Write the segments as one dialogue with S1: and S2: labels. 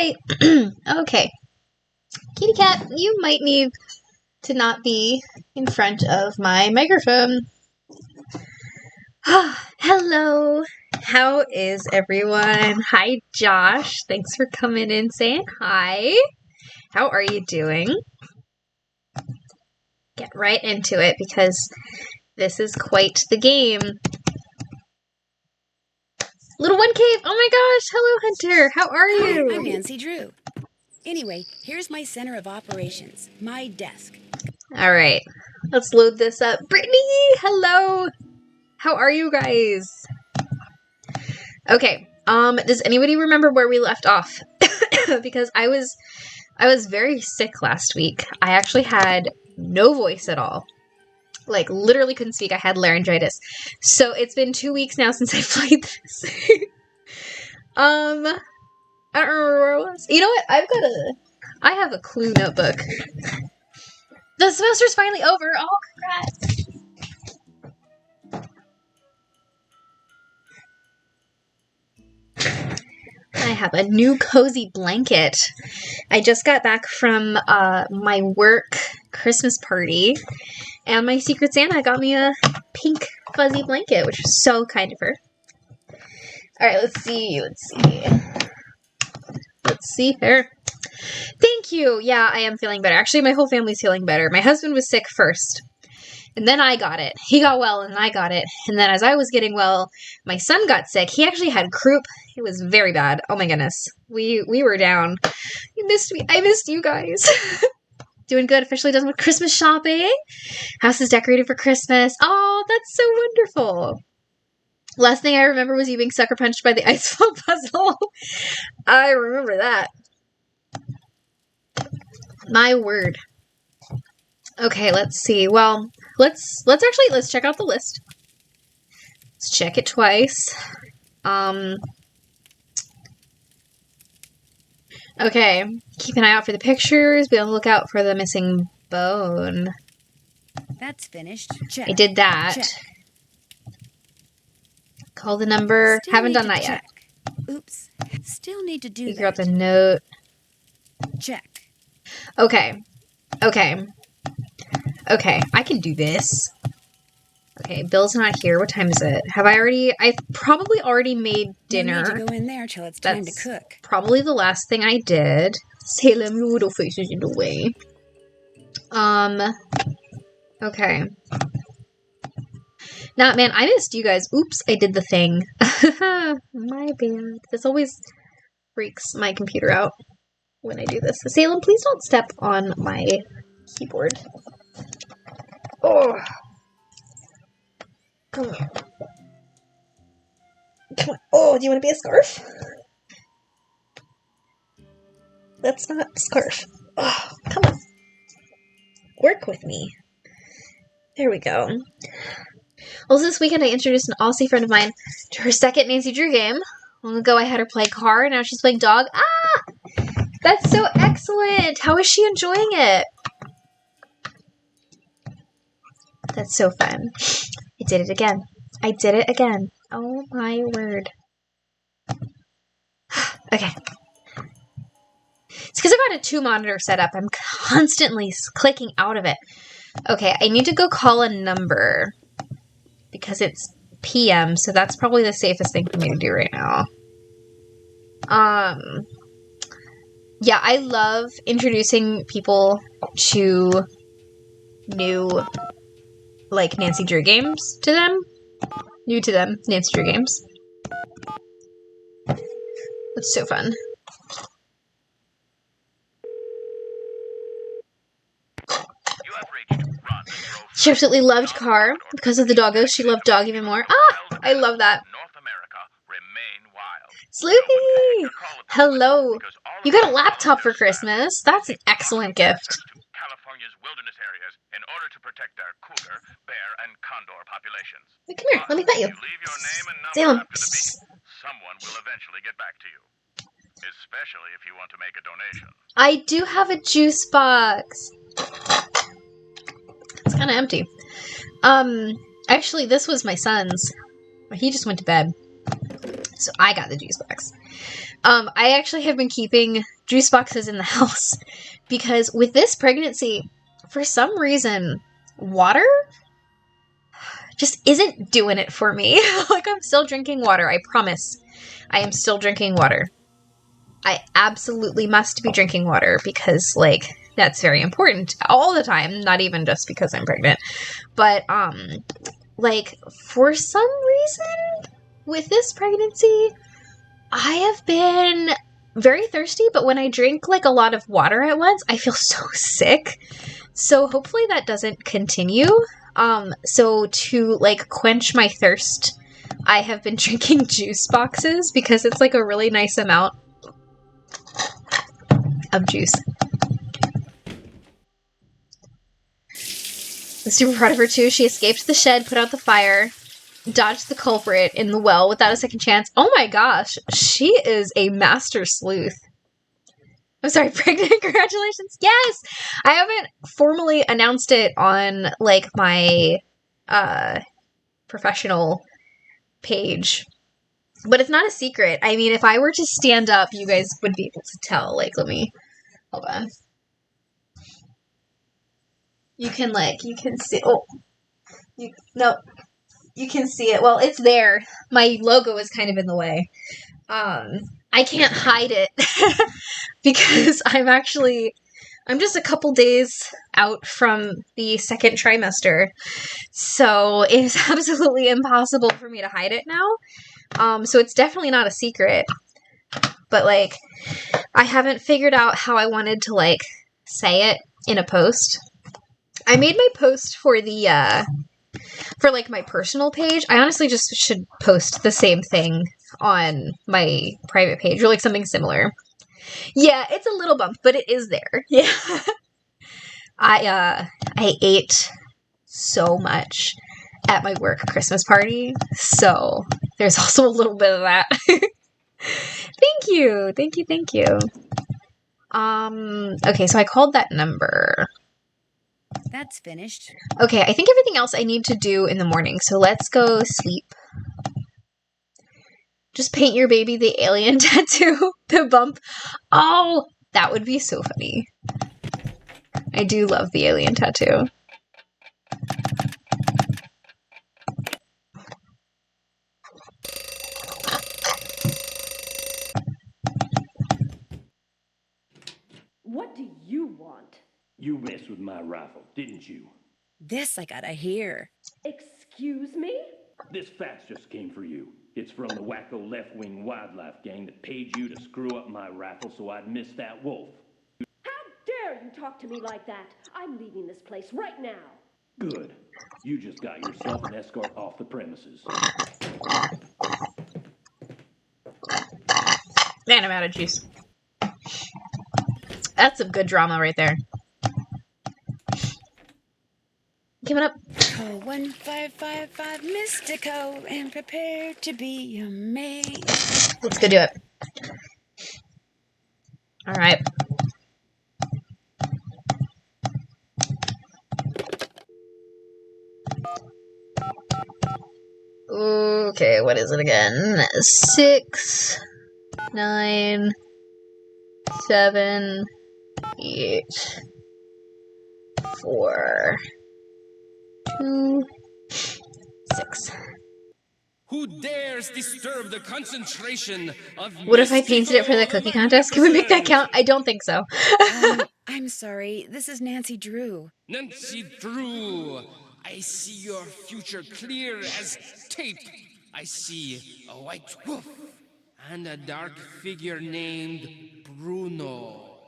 S1: Alright. Okay. Kitty cat, you might need to not be in front of my microphone. Hello. How is everyone? Hi, Josh. Thanks for coming in saying hi. How are you doing? Get right into it because this is quite the game. Little One Cave! Oh my gosh! Hello, Hunter! How are you?
S2: Hi, I'm Nancy Drew. Anyway, here's my center of operations, my desk.
S1: Alright, let's load this up. Brittany! Hello! How are you guys? Okay, does anybody remember where we left off? Because I was very sick last week. I actually had no voice at all. Like, literally couldn't speak. I had laryngitis. So it's been 2 weeks now since I played this. I don't remember where it was. You know what? I have a Clue notebook. The semester's finally over. Oh, congrats. I have a new cozy blanket. I just got back from my work Christmas party, and my Secret Santa got me a pink fuzzy blanket, which was so kind of her. Alright, let's see here. Thank you! Yeah, I am feeling better. Actually, my whole family's feeling better. My husband was sick first, and then I got it. He got well, and I got it. And then as I was getting well, my son got sick. He actually had croup. It was very bad. Oh my goodness. We were down. You missed me. I missed you guys. Doing good. Officially done with Christmas shopping. House is decorated for Christmas. Oh, that's so wonderful. Last thing I remember was you being sucker punched by the Icicle puzzle. I remember that. My word. Okay, let's see. Well, let's check out the list. Let's check it twice. Okay. Keep an eye out for the pictures. Be on the lookout for the missing bone.
S2: That's finished. Check.
S1: I did that.
S2: Check.
S1: Call the number.
S2: Still
S1: Haven't
S2: need
S1: done
S2: to
S1: that
S2: check.
S1: yet.
S2: Oops. Still need to do
S1: Figure out
S2: that.
S1: the note.
S2: Check.
S1: Okay. Okay. Okay. I can do this. Okay, Bill's not here. What time is it? I've probably already made dinner.
S2: No need to go in there till it's time to cook.
S1: Probably the last thing I did. Salem, your little face is in the way. Okay. Nah, man, I missed you guys. Oops, I did the thing. My bad. This always freaks my computer out when I do this. Salem, please don't step on my keyboard. Oh. Come here. Come on. Oh, do you want to be a scarf? That's not a scarf. Oh, come on. Work with me. There we go. Also, this weekend I introduced an Aussie friend of mine to her second Nancy Drew game. Long ago I had her play car, now she's playing dog. Ah! That's so excellent! How is she enjoying it? That's so fun. I did it again. I did it again. Oh my word. Okay. It's because I've got a 2-monitor setup. I'm constantly clicking out of it. Okay, I need to go call a number because it's PM, so that's probably the safest thing for me to do right now. Yeah, I love introducing people to new, like, Nancy Drew games to them. New to them, Nancy Drew games. It's so fun. She absolutely loved car. Because of the doggo, she loved dog even more. Ah! I love that. Sloopy! Hello! You got a laptop for Christmas? That's an excellent gift.
S3: California's wilderness areas in order to protect their cougar, bear, and condor populations.
S1: Wait, come here, let me pet you.
S3: You leave your name and number
S1: Salem.
S3: after the beep. Someone will eventually get back to you. Especially if you want to make a donation.
S1: I do have a juice box. It's kind of empty. Actually, this was my son's. He just went to bed. So I got the juice box. I actually have been keeping juice boxes in the house because with this pregnancy, for some reason, water just isn't doing it for me. Like, I'm still drinking water. I promise. I am still drinking water. I absolutely must be drinking water because, like, that's very important all the time, not even just because I'm pregnant. But, like, for some reason, with this pregnancy, I have been very thirsty, but when I drink, like, a lot of water at once, I feel so sick. So hopefully that doesn't continue. So to, like, quench my thirst, I have been drinking juice boxes because it's, like, a really nice amount of juice. I'm super proud of her, too. She escaped the shed, put out the fire, dodged the culprit in the well without a second chance. Oh my gosh, she is a master sleuth. I'm sorry, pregnant, congratulations. Yes! I haven't formally announced it on, like, my, professional page. But it's not a secret. I mean, if I were to stand up, you guys would be able to tell. Like, let me, hold on. You can see, no, you can see it. Well, it's there. My logo is kind of in the way. I can't hide it because I'm just a couple days out from the second trimester. So it is absolutely impossible for me to hide it now. So it's definitely not a secret. But, like, I haven't figured out how I wanted to, like, say it in a post. I made my post for the, for, like, my personal page. I honestly just should post the same thing on my private page or, like, something similar. Yeah, it's a little bump, but it is there. Yeah. I ate so much at my work Christmas party, so there's also a little bit of that. Thank you. Thank you, thank you. Okay, so I called that number.
S2: That's finished.
S1: Okay, I think everything else I need to do in the morning, so let's go sleep. Just paint your baby the alien tattoo, the bump. Oh, that would be so funny. I do love the alien tattoo.
S4: What do you want?
S5: You messed with my rifle, didn't you?
S2: This I gotta hear.
S4: Excuse me?
S5: This fax just came for you. It's from the wacko left-wing wildlife gang that paid you to screw up my rifle so I'd miss that wolf.
S4: How dare you talk to me like that? I'm leaving this place right now.
S5: Good. You just got yourself an escort off the premises.
S1: Man, I'm out of juice. That's some good drama right there. Coming up.
S2: Call 1555 Mystico and prepare to be amazed.
S1: Let's go do it. All right. Okay, what is it again? 6, 9, 7, 8, 4, 2, 6.
S6: Who dares disturb the concentration of
S1: What if I painted it for the cookie contest? Can we make that count? I don't think so.
S2: I'm sorry. This is Nancy Drew.
S6: Nancy Drew, I see your future clear as tape. I see a white wolf and a dark figure named Bruno.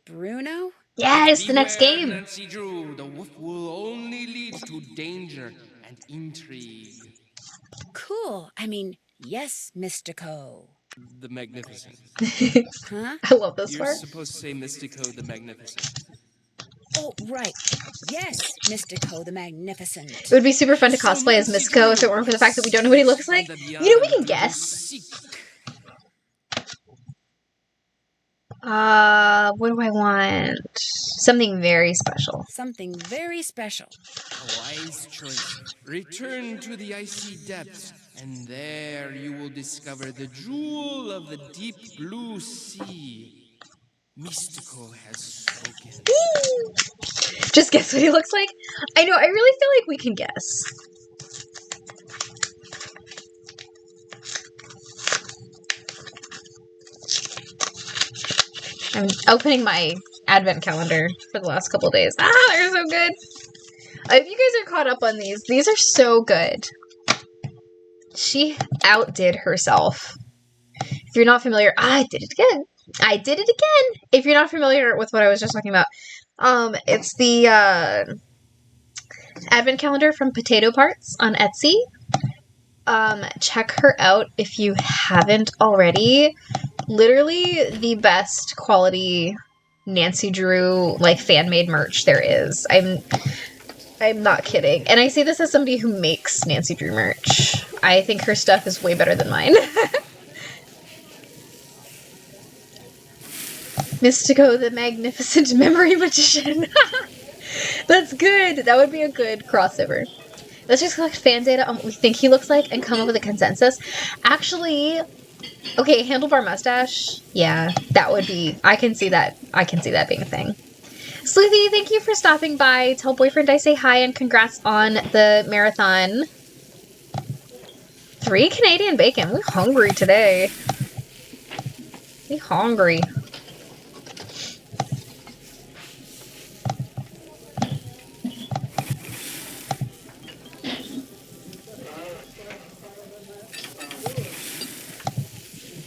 S2: Bruno?
S1: Yes, the next
S6: Beware,
S1: game.
S6: Nancy Drew, the wolf will only lead to danger and intrigue.
S2: Cool. I mean, yes, Mystico.
S6: The Magnificent.
S2: Huh?
S1: I love this
S6: You're
S1: part.
S6: supposed to say Mystico the Magnificent.
S2: Oh, right. Yes, Mystico the
S1: It
S2: Magnificent.
S1: would be super fun to cosplay as Mystico if it weren't for the fact that we don't know what he looks like. You know, we can guess. What do I want? Something very special.
S2: Something very special.
S6: A wise choice. Return to the icy depths and there you will discover the jewel of the deep blue sea. Mystico has spoken.
S1: Just guess what he looks like? I know, I really feel like we can guess. I'm opening my advent calendar for the last couple days. Ah, they're so good. If you guys are caught up on these are so good. She outdid herself. If you're not familiar, I did it again. I did it again. If you're not familiar with what I was just talking about, it's the advent calendar from Potato Parts on Etsy. Check her out if you haven't already. Literally the best quality Nancy Drew like fan-made merch there is. I'm not kidding. And I say this as somebody who makes Nancy Drew merch. I think her stuff is way better than mine. Mystico the Magnificent Memory Magician. That's good. That would be a good crossover. Let's just collect fan data on what we think he looks like and come up with a consensus. Actually, okay, handlebar mustache. Yeah, that would be... I can see that being a thing. Sleuthy, thank you for stopping by. Tell boyfriend I say hi and congrats on the marathon. 3 Canadian bacon. We're hungry today. We hungry.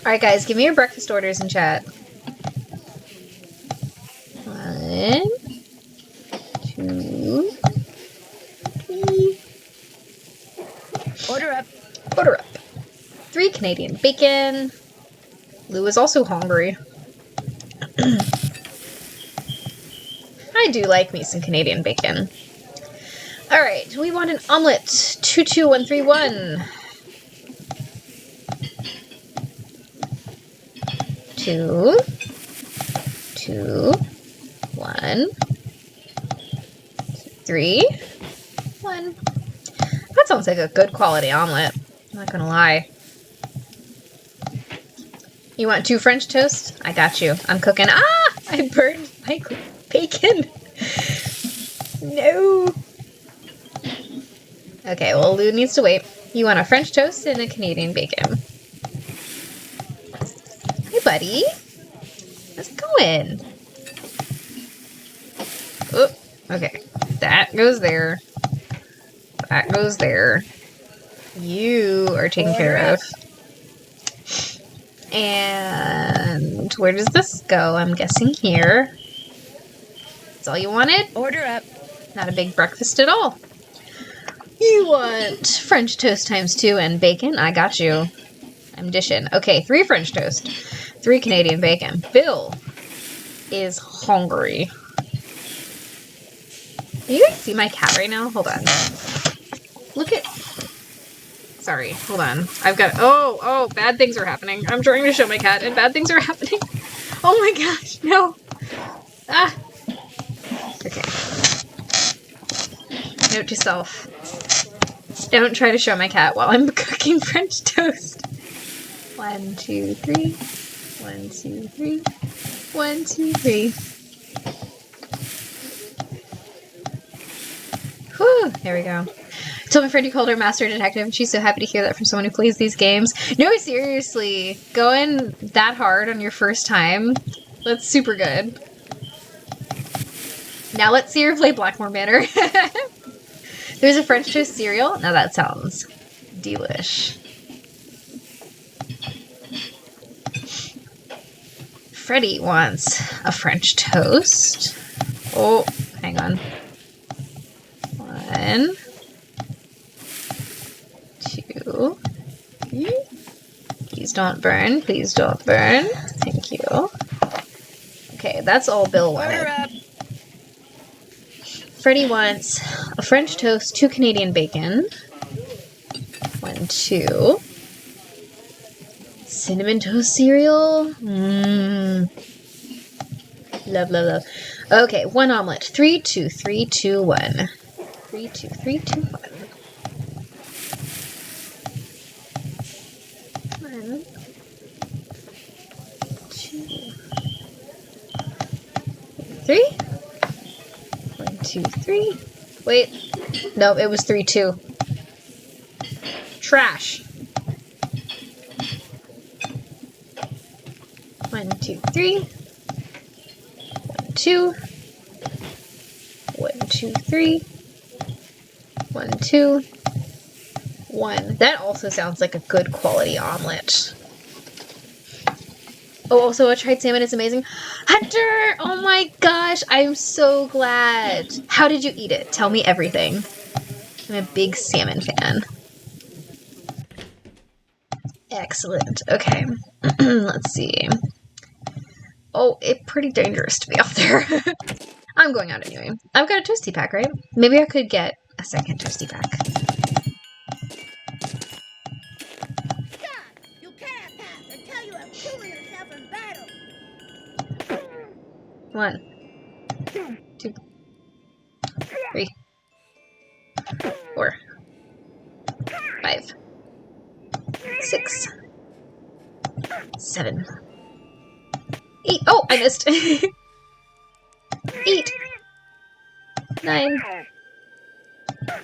S1: Alright guys, give me your breakfast orders in chat. 1, 2, 3.
S2: Order up.
S1: Order up. 3 Canadian bacon. Lou is also hungry. I do like me some Canadian bacon. Alright, we want an omelet. 22131. 2, 2, 1, 3, 1. That sounds like a good quality omelet. I'm not gonna lie. You want 2 French toast? I got you. I'm cooking. Ah! I burned my bacon. No. Okay, well, Lou needs to wait. You want a French toast and a Canadian bacon. Hey, buddy. How's it going? Oh, okay. That goes there. That goes there. You are taken care of. And where does this go? I'm guessing here. That's all you wanted?
S2: Order up.
S1: Not a big breakfast at all. You want French toast times 2 and bacon? I got you. I'm dishing. Okay, 3 French toast. 3 Canadian bacon. Bill is hungry. Can you guys see my cat right now? Hold on. Look at... Sorry, hold on. I've got... Oh, bad things are happening. I'm trying to show my cat and bad things are happening. Oh my gosh, no. Ah. Okay. Note to self. Don't try to show my cat while I'm cooking French toast. 1, 2, 3. 1, 2, 3. 1, 2, 3. Whew, there we go. I told my friend you called her Master Detective, and she's so happy to hear that from someone who plays these games. No, seriously. Going that hard on your first time, that's super good. Now let's see her play Blackmore Manor. There's a French toast cereal. Now that sounds delish. Freddie wants a French toast. Oh, hang on. 1, 2, 3. Please don't burn. Please don't burn. Thank you. Okay, that's all Bill wanted.
S2: Order up.
S1: Freddie wants a French toast, 2 Canadian bacon. 1, 2. Cinnamon toast cereal. Love, love, love. Okay, 1 omelet. 3, 2, 3, 2, 1. 3, 2, 3, 2, 1. 3. 1, 2, 3. Wait. No, it was 3, 2. Trash. 1, 2, 3. 1, 2. 1, 2, 3. 1, 2. 1. That also sounds like a good quality omelet. Oh, also a tried salmon is amazing. Hunter! Oh my gosh, I'm so glad. How did you eat it? Tell me everything. I'm a big salmon fan. Excellent. Okay. Let's see. Oh, it's pretty dangerous to be out there. I'm going out anyway. I've got a toasty pack, right? Maybe I could get a second toasty pack.
S7: Stop! You can't pass until you have proven yourself in battle.
S1: 1, 2, 3, 4, 5, 6, 7, 8. Oh, I missed. 8, 9,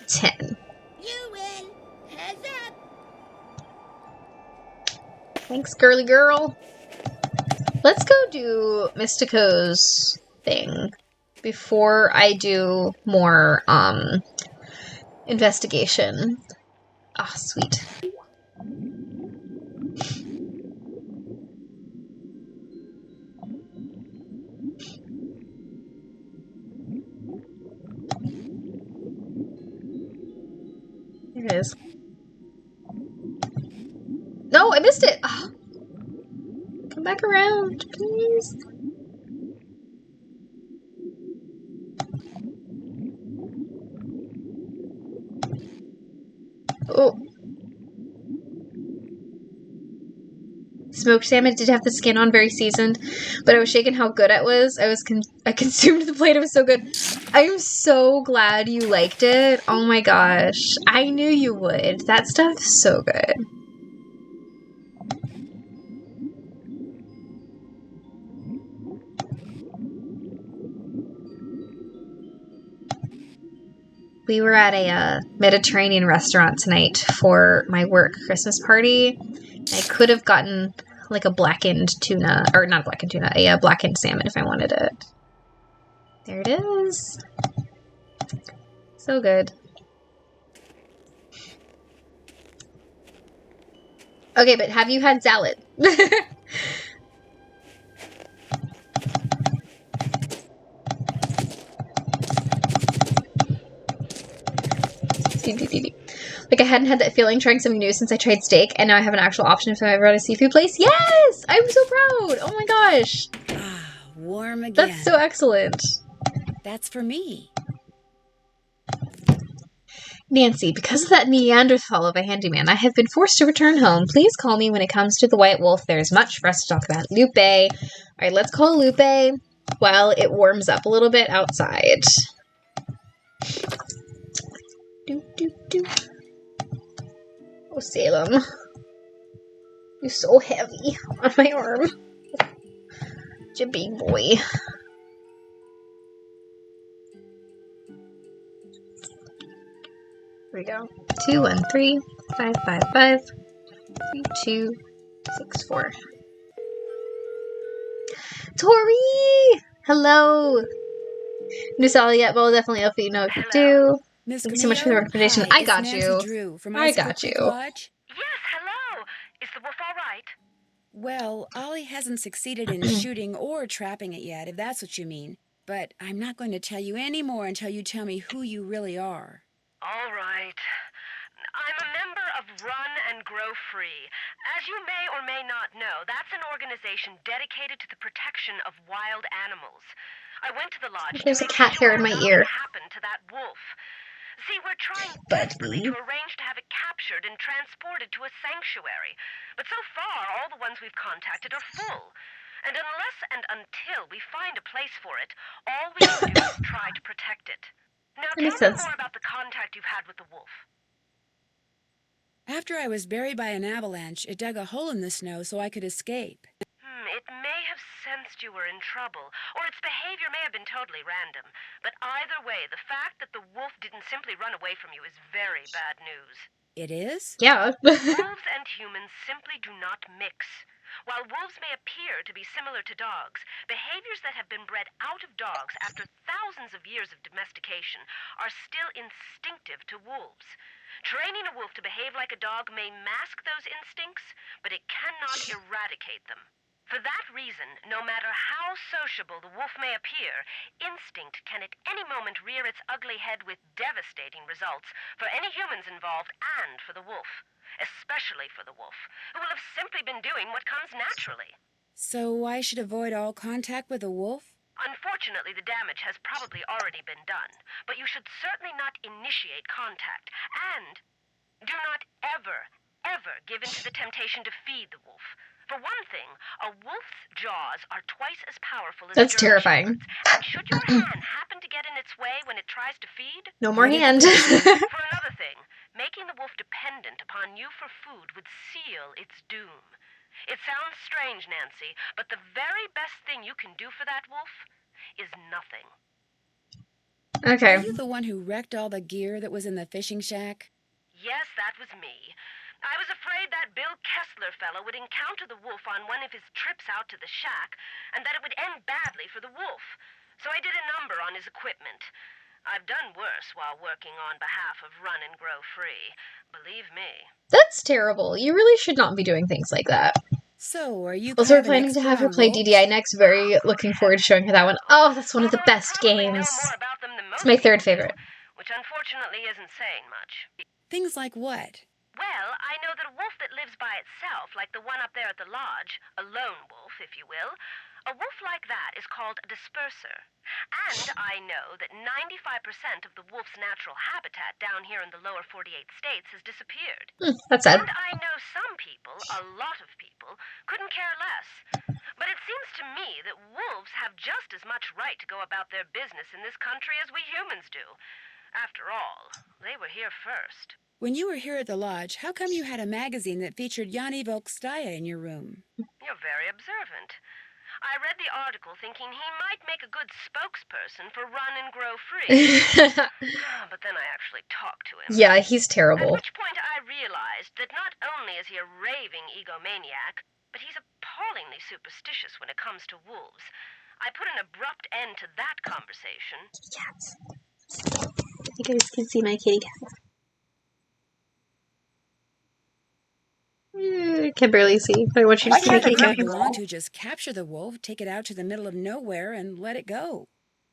S1: 10.
S7: You win. Heads up.
S1: Thanks, girly girl. Let's go do Mystico's thing before I do more investigation. Ah, sweet. There it is. No, I missed it! Oh. Come back around, please. Oh. Smoked salmon did have the skin on, very seasoned, but I was shaken how good it was. I consumed the plate. It was so good. I'm so glad you liked it. Oh my gosh. I knew you would. That stuff is so good. We were at a Mediterranean restaurant tonight for my work Christmas party. I could have gotten like a blackened tuna, or not a blackened tuna, a blackened salmon if I wanted it. There it is. So good. Okay, but have you had salad? Like, I hadn't had that feeling trying something new since I tried steak, and now I have an actual option if I'm ever at a seafood place. Yes! I'm so proud! Oh my gosh!
S2: Ah, warm again.
S1: That's so excellent.
S2: That's for me.
S1: Nancy, because of that Neanderthal of a handyman, I have been forced to return home. Please call me when it comes to the White Wolf. There's much for us to talk about. Lupe. Alright, let's call Lupe while it warms up a little bit outside. Do, do, do. Oh, Salem. You're so heavy on my arm. Such a big boy. Here we go. 2, 1, 3, 5, 5, 5, 3, 2, 6, 4. Tori! Hello! New Sally yet, but I'll definitely help you know what to do.
S2: Miss
S1: Thank you so much for the
S2: Camillo?
S1: recommendation.
S2: Hi,
S1: I got
S2: it's
S1: you.
S2: Nancy Drew from
S1: I
S2: Icicle
S1: got
S2: Creek
S1: you.
S2: Lodge.
S3: Yes, hello. Is the wolf all right?
S2: Well, Ollie hasn't succeeded in shooting or trapping it yet, if that's what you mean. But I'm not going to tell you any more until you tell me who you really are.
S3: All right. I'm a member of Run and Grow Free. As you may or may not know, that's an organization dedicated to the protection of wild animals. I went to the lodge
S1: There's
S3: to
S1: a
S3: make
S1: cat hair
S3: sure
S1: in my
S3: nothing
S1: ear.
S3: happened to that wolf. See, we're trying
S1: But
S3: desperately to arrange to have it captured and transported to a sanctuary. But so far, all the ones we've contacted are full. And unless and until we find a place for it, all we can do is try to protect it. Now
S1: That makes
S3: tell me
S1: sense.
S3: more about the contact you've had with the wolf.
S2: After I was buried by an avalanche, it dug a hole in the snow so I could escape.
S3: It may have sensed you were in trouble, or its behavior may have been totally random. But either way, the fact that the wolf didn't simply run away from you is very bad news.
S2: It is?
S1: Yeah.
S3: Wolves and humans simply do not mix. While wolves may appear to be similar to dogs, behaviors that have been bred out of dogs after thousands of years of domestication are still instinctive to wolves. Training a wolf to behave like a dog may mask those instincts, but it cannot eradicate them. For that reason, no matter how sociable the wolf may appear, instinct can at any moment rear its ugly head with devastating results for any humans involved and for the wolf. Especially for the wolf, who will have simply been doing what comes naturally.
S2: So I should avoid all contact with a wolf?
S3: Unfortunately, the damage has probably already been done, but you should certainly not initiate contact, and do not ever give in to the temptation to feed the wolf. For one thing, a wolf's jaws are twice as powerful as
S1: That's
S3: a German
S1: terrifying.
S3: shepherd's, and should your hand happen to get in its way when it tries to feed,
S1: No more
S2: I get
S1: hand.
S2: the picture.
S3: for another thing, making the wolf dependent upon you for food would seal its doom. It sounds strange, Nancy, but the very best thing you can do for that wolf is nothing.
S1: Okay.
S2: Are you the one who wrecked all the gear that was in the fishing shack?
S3: Yes, that was me. I was afraid that Bill Kessler fellow would encounter the wolf on one of his trips out to the shack, and that it would end badly for the wolf. So I did a number on his equipment. I've done worse while working on behalf of Run and Grow Free. Believe me.
S1: That's terrible. You really should not be doing things like that.
S2: So, are you
S1: Also, we're
S2: kind of an
S1: planning to have her
S2: expert on
S1: play
S2: wolves?
S1: DDI next. Very looking forward to showing her that one. Oh, that's one of the
S3: Although I
S1: best
S3: probably
S1: games.
S3: know more about them than most
S1: It's my third
S3: people do,
S1: favorite.
S3: which unfortunately isn't saying much.
S2: Things like what?
S3: Well, I know that a wolf that lives by itself, like the one up there at the lodge, a lone wolf, if you will, a wolf like that is called a disperser. And I know that 95% of the wolf's natural habitat down here in the lower 48 states has disappeared.
S1: That's sad.
S3: And I know some people, a lot of people, couldn't care less. But it seems to me that wolves have just as much right to go about their business in this country as we humans do. After all, they were here first.
S2: When you were here at the lodge, how come you had a magazine that featured Yanni Volkstaya in your room?
S3: You're very observant. I read the article thinking he might make a good spokesperson for Run and Grow Free. But then I actually talked to him.
S1: Yeah, he's
S3: At
S1: terrible.
S3: which point I realized that not only is he a raving egomaniac, but he's appallingly superstitious when it comes to wolves. I put an abrupt end to that conversation.
S1: Cats. You guys can see my kitty cat. Can barely see. I want you to
S2: I
S1: see my
S2: thought
S1: kitty
S2: you
S1: cat.
S2: might want to just capture the wolf, take it out to the middle of nowhere, and let it go.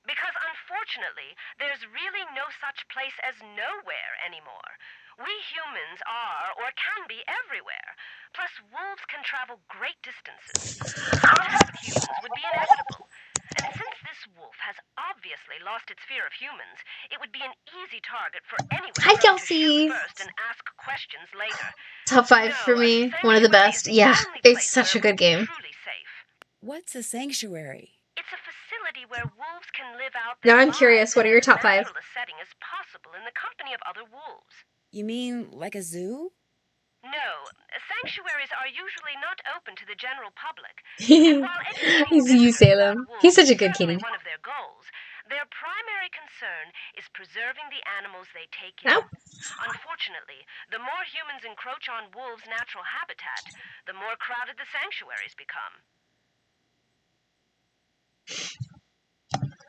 S3: Because unfortunately, there's really no such place as nowhere anymore. We humans are, or can be, everywhere. Plus, wolves can travel great distances. Contact with humans would be inevitable. And since this wolf has obviously lost its fear of humans, it would be an easy target for anyone
S1: Hi,
S3: to
S1: Kelsey.
S3: shoot first and ask questions later.
S1: Top 5 for me. One of the best. Yeah, it's such a good game.
S3: Truly safe.
S2: What's a sanctuary?
S3: It's a facility where wolves can live out
S1: Now
S3: their
S1: I'm curious,
S3: lives
S1: what are
S3: in
S1: your top
S3: as
S1: 5?
S3: natural a setting as possible in the company of other wolves.
S2: You mean like a zoo?
S3: No, sanctuaries are usually not open to the general public. And while educating
S1: You
S3: visitors
S1: say
S3: about
S1: them.
S3: wolves
S1: He's such a
S3: is
S1: good
S3: certainly
S1: kitty.
S3: one of their goals, their primary concern is preserving the animals they take in.
S1: No.
S3: Unfortunately, the more humans encroach on wolves' natural habitat, the more crowded the sanctuaries become.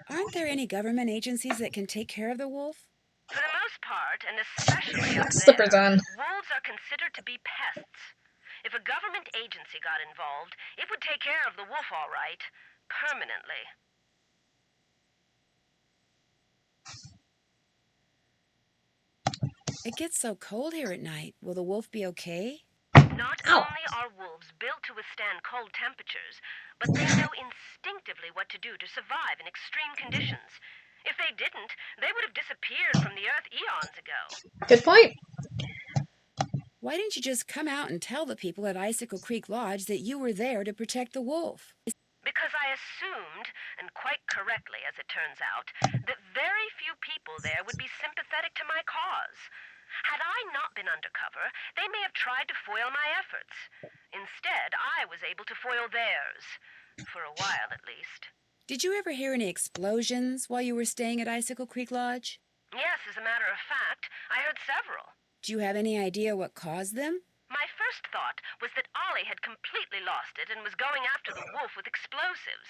S2: Aren't there any government agencies that can take care of the wolf?
S3: For the most part, and especially up
S1: Slippers
S3: there,
S1: on.
S3: wolves are considered to be pests. If a government agency got involved, it would take care of the wolf all right, permanently.
S2: It gets so cold here at night. Will the wolf be okay?
S3: Not
S1: Ow.
S3: only are wolves built to withstand cold temperatures, but they know instinctively what to do to survive in extreme conditions. If they didn't, they would have disappeared from the earth eons ago.
S1: Good point.
S2: Why didn't you just come out and tell the people at Icicle Creek Lodge that you were there to protect the wolf?
S3: Because I assumed, and quite correctly as it turns out, that very few people there would be sympathetic to my cause. Had I not been undercover, they may have tried to foil my efforts. Instead, I was able to foil theirs. For a while, at least.
S2: Did you ever hear any explosions while you were staying at Icicle Creek Lodge?
S3: Yes, as a matter of fact, I heard several.
S2: Do you have any idea what caused them?
S3: My first thought was that Ollie had completely lost it and was going after the wolf with explosives.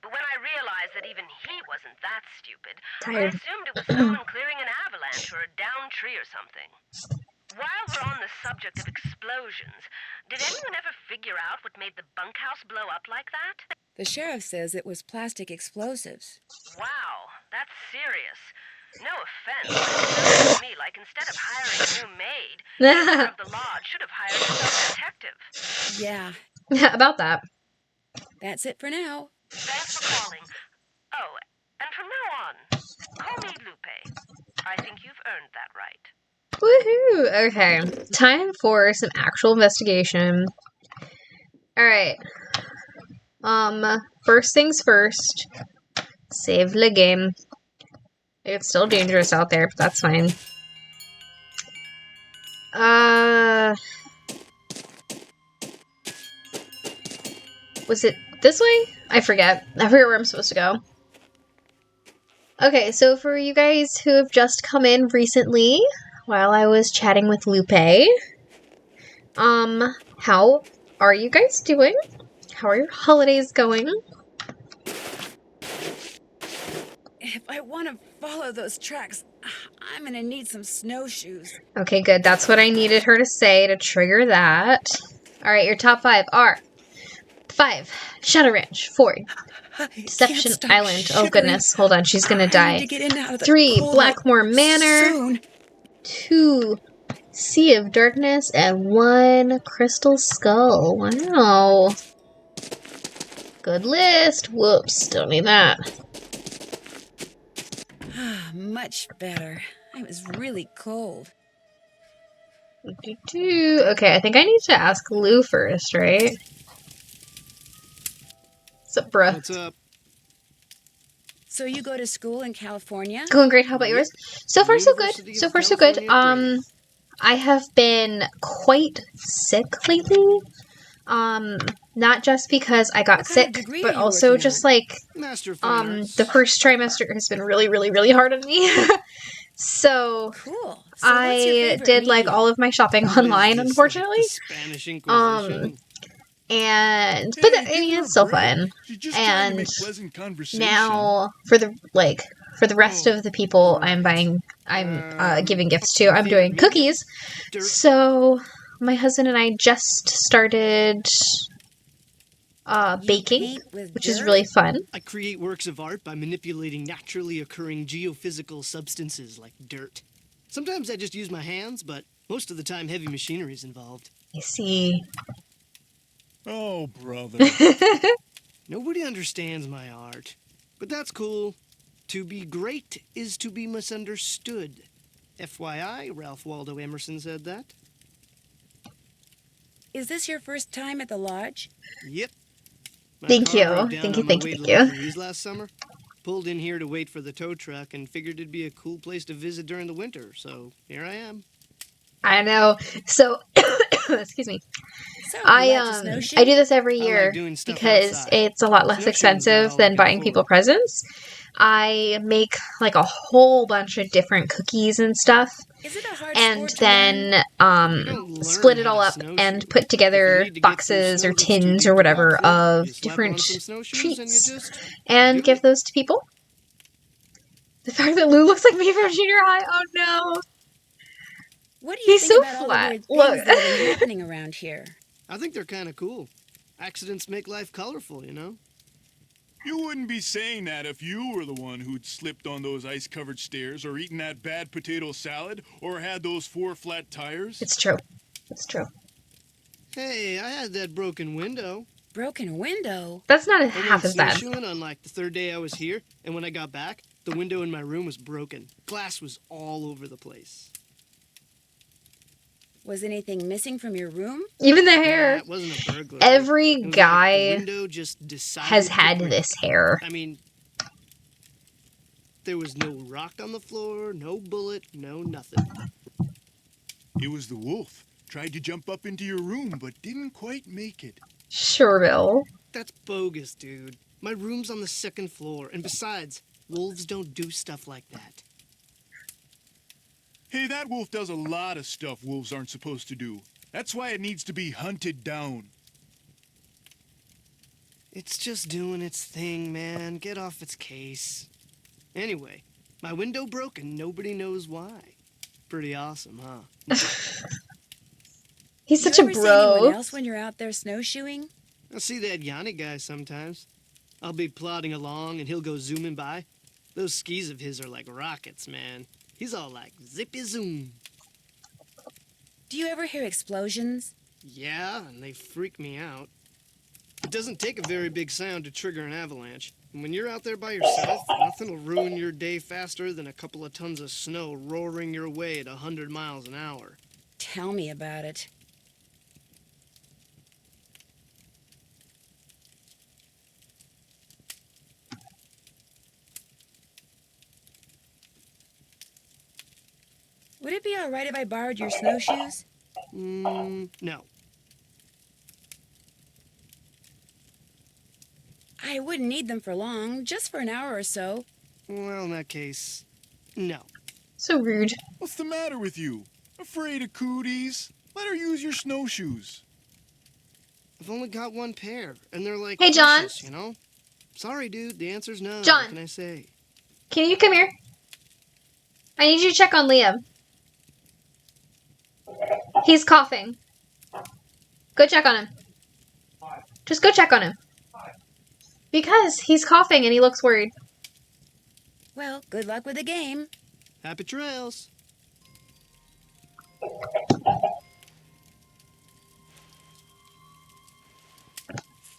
S3: But when I realized that even he wasn't that stupid, I
S1: Tired.
S3: assumed it was someone clearing an avalanche or a downed tree or something. While we're on the subject of explosions, did anyone ever figure out what made the bunkhouse blow up like that?
S2: The sheriff says it was plastic explosives.
S3: Wow, that's serious. No offense, but it sounds to me like instead of hiring a new maid, the owner of the lodge should have hired a self-detective.
S2: Yeah,
S1: About that.
S2: that's it for now.
S3: Thanks for calling. Oh, and from now on, call me Lupe. I think you've earned that right.
S1: Woohoo! Okay, time for some actual investigation. Alright. First things first. Save the game. It's still dangerous out there, but that's fine. Was it this way? I forget. I forget where I'm supposed to go. Okay, so for you guys who have just come in recently, while I was chatting with Lupe, how are you guys doing? How are your holidays going?
S2: If I want to follow those tracks, I'm gonna need some snowshoes.
S1: Okay, good. That's what I needed her to say to trigger that. Alright, your top 5 are 5. Shadow Ranch. 4. Deception Island. Oh goodness, hold on, she's gonna die. 3. Blackmore Manor.
S2: Soon.
S1: 2. Sea of Darkness. And 1. Crystal Skull. Wow. Good list. Whoops, don't need that.
S2: Much better. It was really cold.
S1: Okay, I think I need to ask Lou first, right? What's up, bruh?
S8: What's up?
S2: So you go to school in California?
S1: Going great. How about yours? So far, so good.
S8: University
S1: So
S8: of
S1: far, so good.
S8: California,
S1: I have been quite sick lately. Not just because I got
S2: What kind of
S1: sick,
S2: degree are
S1: but
S2: you
S1: also
S2: working
S1: just
S2: on?
S1: like
S8: Master of Fine Arts.
S1: the first trimester has been really, really, really hard on me. So
S2: Cool. So what's your
S1: I
S2: favorite
S1: did like
S2: medium?
S1: all of my shopping
S8: What is
S1: online,
S8: this,
S1: unfortunately.
S8: Like the Spanish Inquisition?
S1: But I mean, it's still fun. And now for the rest of the people I'm giving gifts to, I'm doing cookies. So my husband and I just started baking,
S2: paint with
S1: which is
S2: dirt?
S1: really fun.
S8: I create works of art by manipulating naturally occurring geophysical substances like dirt. Sometimes I just use my hands, but most of the time heavy machinery is involved.
S1: I see.
S9: Oh, brother.
S8: Nobody understands my art, but that's cool. To be great is to be misunderstood. FYI, Ralph Waldo Emerson said that.
S2: Is this your first time at the lodge?
S8: Yep. My
S1: Thank
S8: car
S1: you.
S8: broke down
S1: Thank you,
S8: on my
S1: thank you,
S8: way to
S1: thank you.
S8: Louise last summer. Pulled in here to wait for the tow truck and figured it'd be a cool place to visit during the winter, so here I am.
S1: I know. So, excuse me.
S2: So, you like to snowshoe?
S1: I do this every
S8: I like
S1: year
S8: doing stuff
S1: because
S8: outside.
S1: it's a lot less
S8: Snowshoeing is
S1: expensive
S8: all
S1: than
S8: looking
S1: buying people
S8: forward.
S1: presents. I make like a whole bunch of different cookies and stuff,
S2: Is it a hard
S1: and
S2: sport to learn?
S1: then
S8: You don't learn
S1: split it
S8: how
S1: all
S8: to
S1: up
S8: snowshoe.
S1: and put
S8: If
S1: together
S8: you need to get through
S1: boxes
S8: snow
S1: or
S8: that's too
S1: tins
S8: deep
S1: or
S8: to
S1: whatever
S8: walk through,
S1: of
S8: you slap
S1: different
S8: on some snowshoes and you
S1: treats
S8: just
S1: and
S8: do
S1: give
S8: it.
S1: those to people. The fact that Lou looks like me from junior high, oh no.
S2: What do you
S1: He's
S2: think
S1: so
S2: about all the
S1: flat.
S2: weird
S1: Look.
S2: things that have been happening around here?
S8: I think they're kind of cool. Accidents make life colorful, you know?
S9: You wouldn't be saying that if you were the one who'd slipped on those ice-covered stairs or eaten that bad potato salad or had those 4 flat tires.
S1: It's true. It's true.
S8: Hey, I had that broken window.
S2: Broken window?
S1: That's not
S8: I
S1: half
S8: went
S1: as bad.
S8: snowshoeing on like the 3rd day I was here, and when I got back, the window in my room was broken. Glass was all over the place.
S2: Was anything missing from your room?
S1: Even the
S8: Nah,
S1: hair.
S8: it wasn't a burglary.
S1: Every
S8: It was like the
S1: guy
S8: window just decided
S1: has
S8: to
S1: had
S8: break.
S1: this hair.
S8: I mean, there was no rock on the floor, no bullet, no nothing.
S9: It was the wolf. Tried to jump up into your room, but didn't quite make it.
S1: Sure, Bill.
S8: that's bogus, dude. My room's on the 2nd floor, and besides, wolves don't do stuff like that.
S9: Hey, that wolf does a lot of stuff wolves aren't supposed to do. That's why it needs to be hunted down.
S8: It's just doing its thing, man. Get off its case. Anyway, my window broke and nobody knows why. Pretty awesome, huh?
S1: He's such
S2: you
S1: a
S2: ever see anyone
S1: bro.
S2: else when you're out there snowshoeing?
S8: I see that Yanni guy sometimes. I'll be plodding along and he'll go zooming by. Those skis of his are like rockets, man. He's all like zippy zoom.
S2: Do you ever hear explosions?
S8: Yeah, and they freak me out. It doesn't take a very big sound to trigger an avalanche. And when you're out there by yourself, nothing will ruin your day faster than a couple of tons of snow roaring your way at 100 miles an hour.
S2: Tell me about it. Would it be all right if I borrowed your snowshoes?
S8: No.
S2: I wouldn't need them for long, just for an hour or so.
S8: Well, in that case, no.
S1: So rude.
S9: What's the matter with you? Afraid of cooties? Let her use your snowshoes.
S8: I've only got one pair, and they're like
S1: Hey, John.
S8: precious, you know? Sorry, dude, the answer's no.
S1: John.
S8: What can I say?
S1: Can you come here? I need you to check on Liam. He's coughing. Go check on him. Just go check on him. Because he's coughing and he looks worried.
S2: Well, good luck with the game.
S8: Happy trails.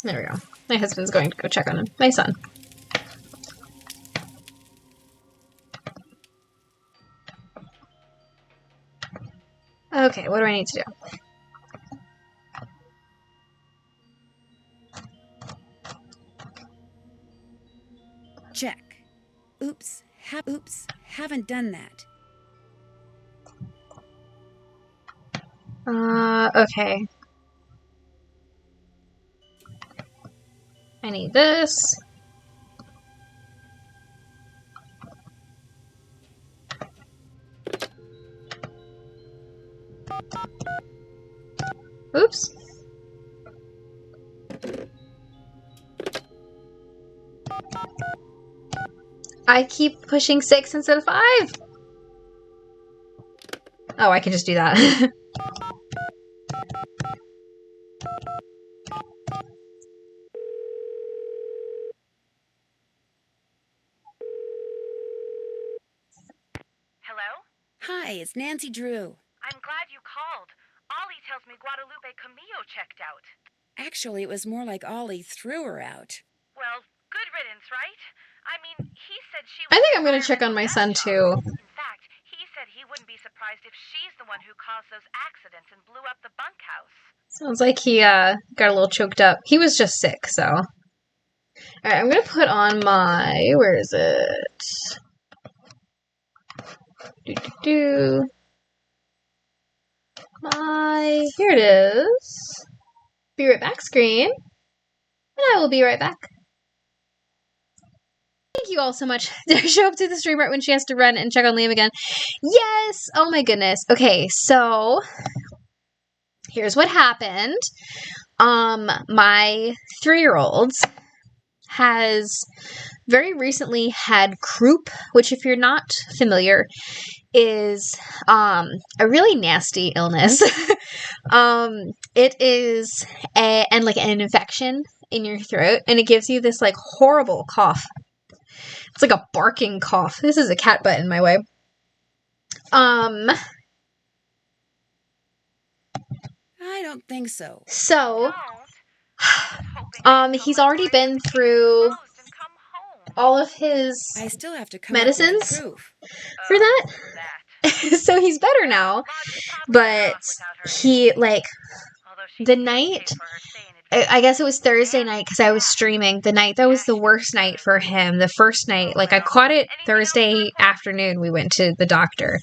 S1: There we go. My husband's going to go check on him. My son. Okay, what do I need to do?
S2: Check. Oops, haven't done that.
S1: Okay. I need this. Oops. I keep pushing 6 instead of 5. Oh, I can just do that.
S3: Hello?
S2: Hi, it's Nancy Drew.
S3: I'm glad you called. Ollie tells me Guadalupe Camillo checked out.
S2: Actually, it was more like Ollie threw her out.
S3: Well, good riddance, right? I mean, he said she
S1: I
S3: was
S1: think I'm gonna
S3: fired
S1: check
S3: from
S1: on my
S3: that
S1: son
S3: job.
S1: too.
S3: In fact, he said he wouldn't be surprised if she's the one who caused those accidents and blew up the bunkhouse.
S1: Sounds like he got a little choked up. He was just sick, so. Alright, I'm gonna put on my. Where is it? Here it is. Be right back screen. And I will be right back. Thank you all so much. Did I show up to the stream right when she has to run and check on Liam again? Yes! Oh my goodness. Okay, so here's what happened. My 3-year-old has very recently had croup, which if you're not familiar is a really nasty illness. It is like an infection in your throat, and it gives you this like horrible cough. It's like a barking cough. This is a cat butt in my way.
S2: I don't think so.
S1: So, he's already been through all of his
S2: I still have to come up
S1: medicines
S2: with proof.
S1: for that. So he's better now, but he, like, the night, I guess it was Thursday night because I was streaming, the night that was the worst night for him, the first night, like, I caught it Thursday afternoon, we went to the doctor,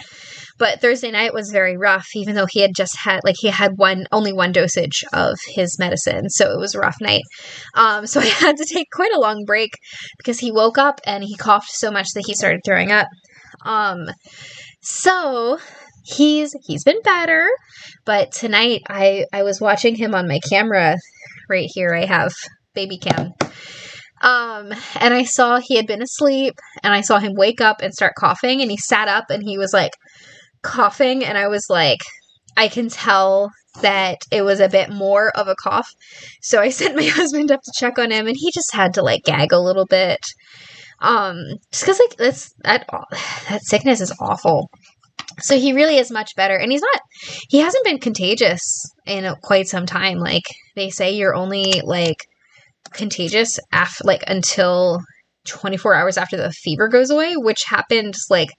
S1: But Thursday night was very rough, even though he had just had, like, he had only one dosage of his medicine. So it was a rough night. So I had to take quite a long break because he woke up and he coughed so much that he started throwing up. So he's been better, but tonight I was watching him on my camera right here. I have baby cam. And I saw he had been asleep, and I saw him wake up and start coughing, and he sat up and he was like coughing, and I was like, I can tell that it was a bit more of a cough. So I sent my husband up to check on him, and he just had to like gag a little bit. Just because like that sickness is awful. So he really is much better, and he hasn't been contagious in quite some time. Like, they say you're only like contagious until 24 hours after the fever goes away, which happened like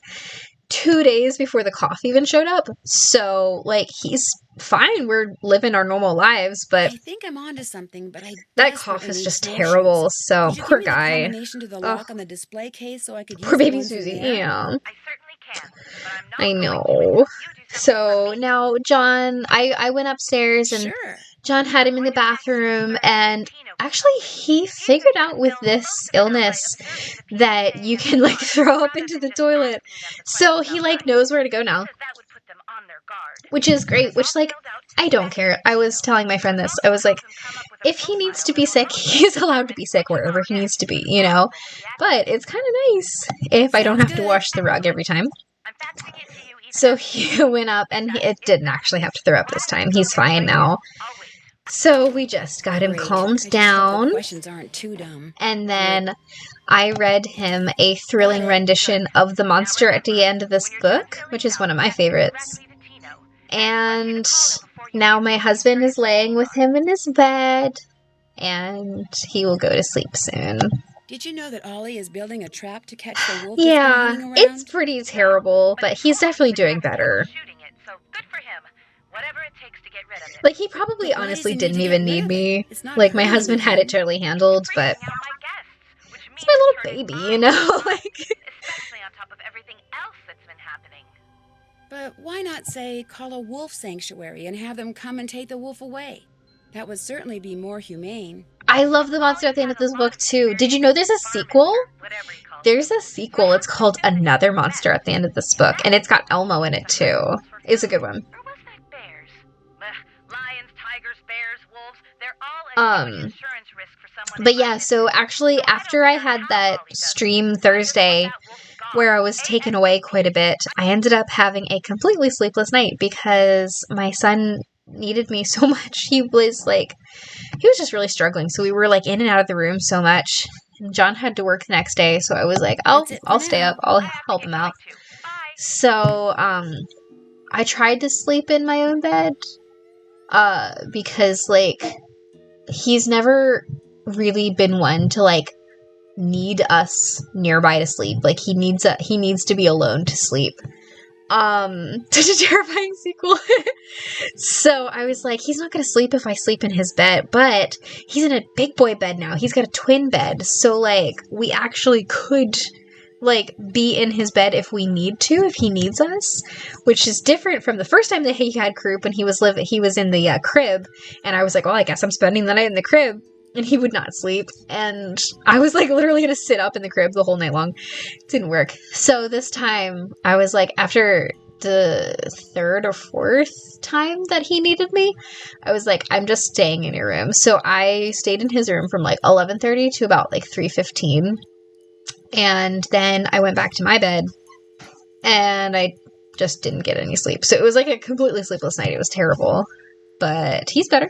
S1: 2 days before the cough even showed up. So like, he's fine. We're living our normal lives, but
S2: I think I'm onto something, but
S1: that cough is just terrible. So poor guy.
S2: Combination to the lock on the display case so I could use
S1: Poor baby
S2: one through
S1: Susie.
S2: there?
S1: Yeah.
S3: I certainly can, but I'm not
S1: I
S3: going to.
S1: know.
S3: You do
S1: So now John, I went upstairs and
S2: Sure.
S1: John had him in the bathroom, and actually he figured out with this illness that you can like throw up into the toilet. So he like knows where to go now,
S3: That would put them on their guard.
S1: which is great, which like, I don't care. I was telling my friend this. I was like, if he needs to be sick, he's allowed to be sick wherever he needs to be, you know? But it's kind of nice if I don't have to wash the rug every time.
S3: I'm faxing it to you even
S1: So he went up, and it didn't actually have to throw up this time. He's fine now. So we just got him
S2: Great. I
S1: calmed
S2: just hope the
S1: down,
S2: questions aren't too dumb.
S1: and then I read him a thrilling rendition of the monster at the end of this book, which is one of my favorites. And now my husband is laying with him in his bed, and he will go to sleep soon.
S2: Did you know that Ollie is building a trap to catch the wolf that's been
S1: Yeah,
S2: hanging around?
S1: it's pretty terrible, but he's definitely doing better.
S3: shooting it, so good for him. Whatever it takes to get rid of it.
S1: Like, he probably
S2: But why
S1: honestly
S2: does he
S1: didn't
S2: need to
S1: even
S2: get rid
S1: need
S2: of
S1: me.
S2: it? It's not
S1: Like, my
S2: hurting
S1: husband had it
S2: anything.
S1: totally handled, but
S3: Freaking out my guests, which means
S1: it's my little
S3: turning
S1: baby,
S3: mine
S1: you know?
S3: on,
S1: Like,
S3: especially on top of everything else that's been happening.
S2: But why not, say, call a wolf sanctuary and have them come and take the wolf away? That would certainly be more humane.
S1: I love the monster at the end of this book, too. Did you know there's a sequel?
S3: Whatever he calls
S1: There's a sequel. It's called Another Monster at the end of this book, and it's got Elmo in it, too. It's a good one.
S3: Or was that bears? Lions, tigers, bears, wolves, they're all a huge insurance risk for someone.
S1: But yeah, so actually, after I had that stream Thursday where I was taken away quite a bit, I ended up having a completely sleepless night because my son needed me so much. He was just really struggling. So we were like in and out of the room so much. And John had to work the next day, so I was like, I'll stay up. I'll help him out. So I tried to sleep in my own bed because like he's never really been one to like need us nearby to sleep. Like he needs to be alone to sleep. Such a terrifying sequel. So I was like, he's not gonna sleep if I sleep in his bed, but he's in a big boy bed now. He's got a twin bed, so like we actually could like be in his bed if we need to, if he needs us, which is different from the first time that he had croup when he was in the crib, and I was like, well, I guess I'm spending the night in the crib. And he would not sleep. And I was like literally going to sit up in the crib the whole night long. It didn't work. So this time I was like, after the third or fourth time that he needed me, I was like, I'm just staying in your room. So I stayed in his room from like 11:30 to about like 3:15. And then I went back to my bed and I just didn't get any sleep. So it was like a completely sleepless night. It was terrible. But he's better.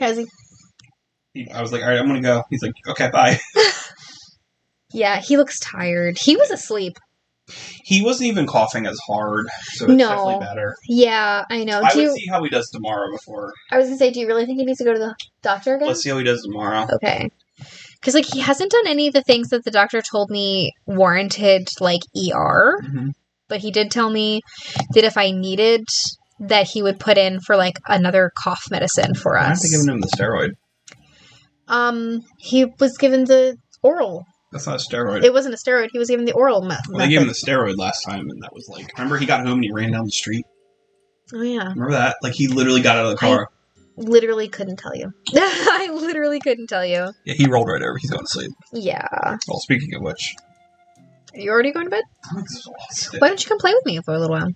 S1: How's he?
S10: I was like, all right, I'm going to go. He's like, okay, bye.
S1: Yeah, he looks tired. He was asleep.
S10: He wasn't even coughing as hard, so it's definitely better.
S1: Yeah, I know.
S10: I would see how he does tomorrow before.
S1: I was going to say, do you really think he needs to go to the doctor again?
S10: Let's see how he does tomorrow.
S1: Okay. Because, like, he hasn't done any of the things that the doctor told me warranted, like, ER. Mm-hmm. But he did tell me that if I needed, that he would put in for, like, another cough medicine for us.
S10: Why aren't they giving him the steroid?
S1: He was given the oral
S10: That's not a steroid.
S1: It wasn't a steroid. He was given the oral
S10: Well, they
S1: method.
S10: gave him the steroid last time, and that was like... Remember he got home and he ran down the street?
S1: Oh, yeah.
S10: Remember that? Like, he literally got out of the car.
S1: Literally couldn't tell you. I literally couldn't tell you.
S10: Yeah, he rolled right over. He's going to sleep.
S1: Yeah.
S10: Well, speaking of which...
S1: Are you already going to bed?
S10: I'm exhausted.
S1: Why don't you come play with me for a little while?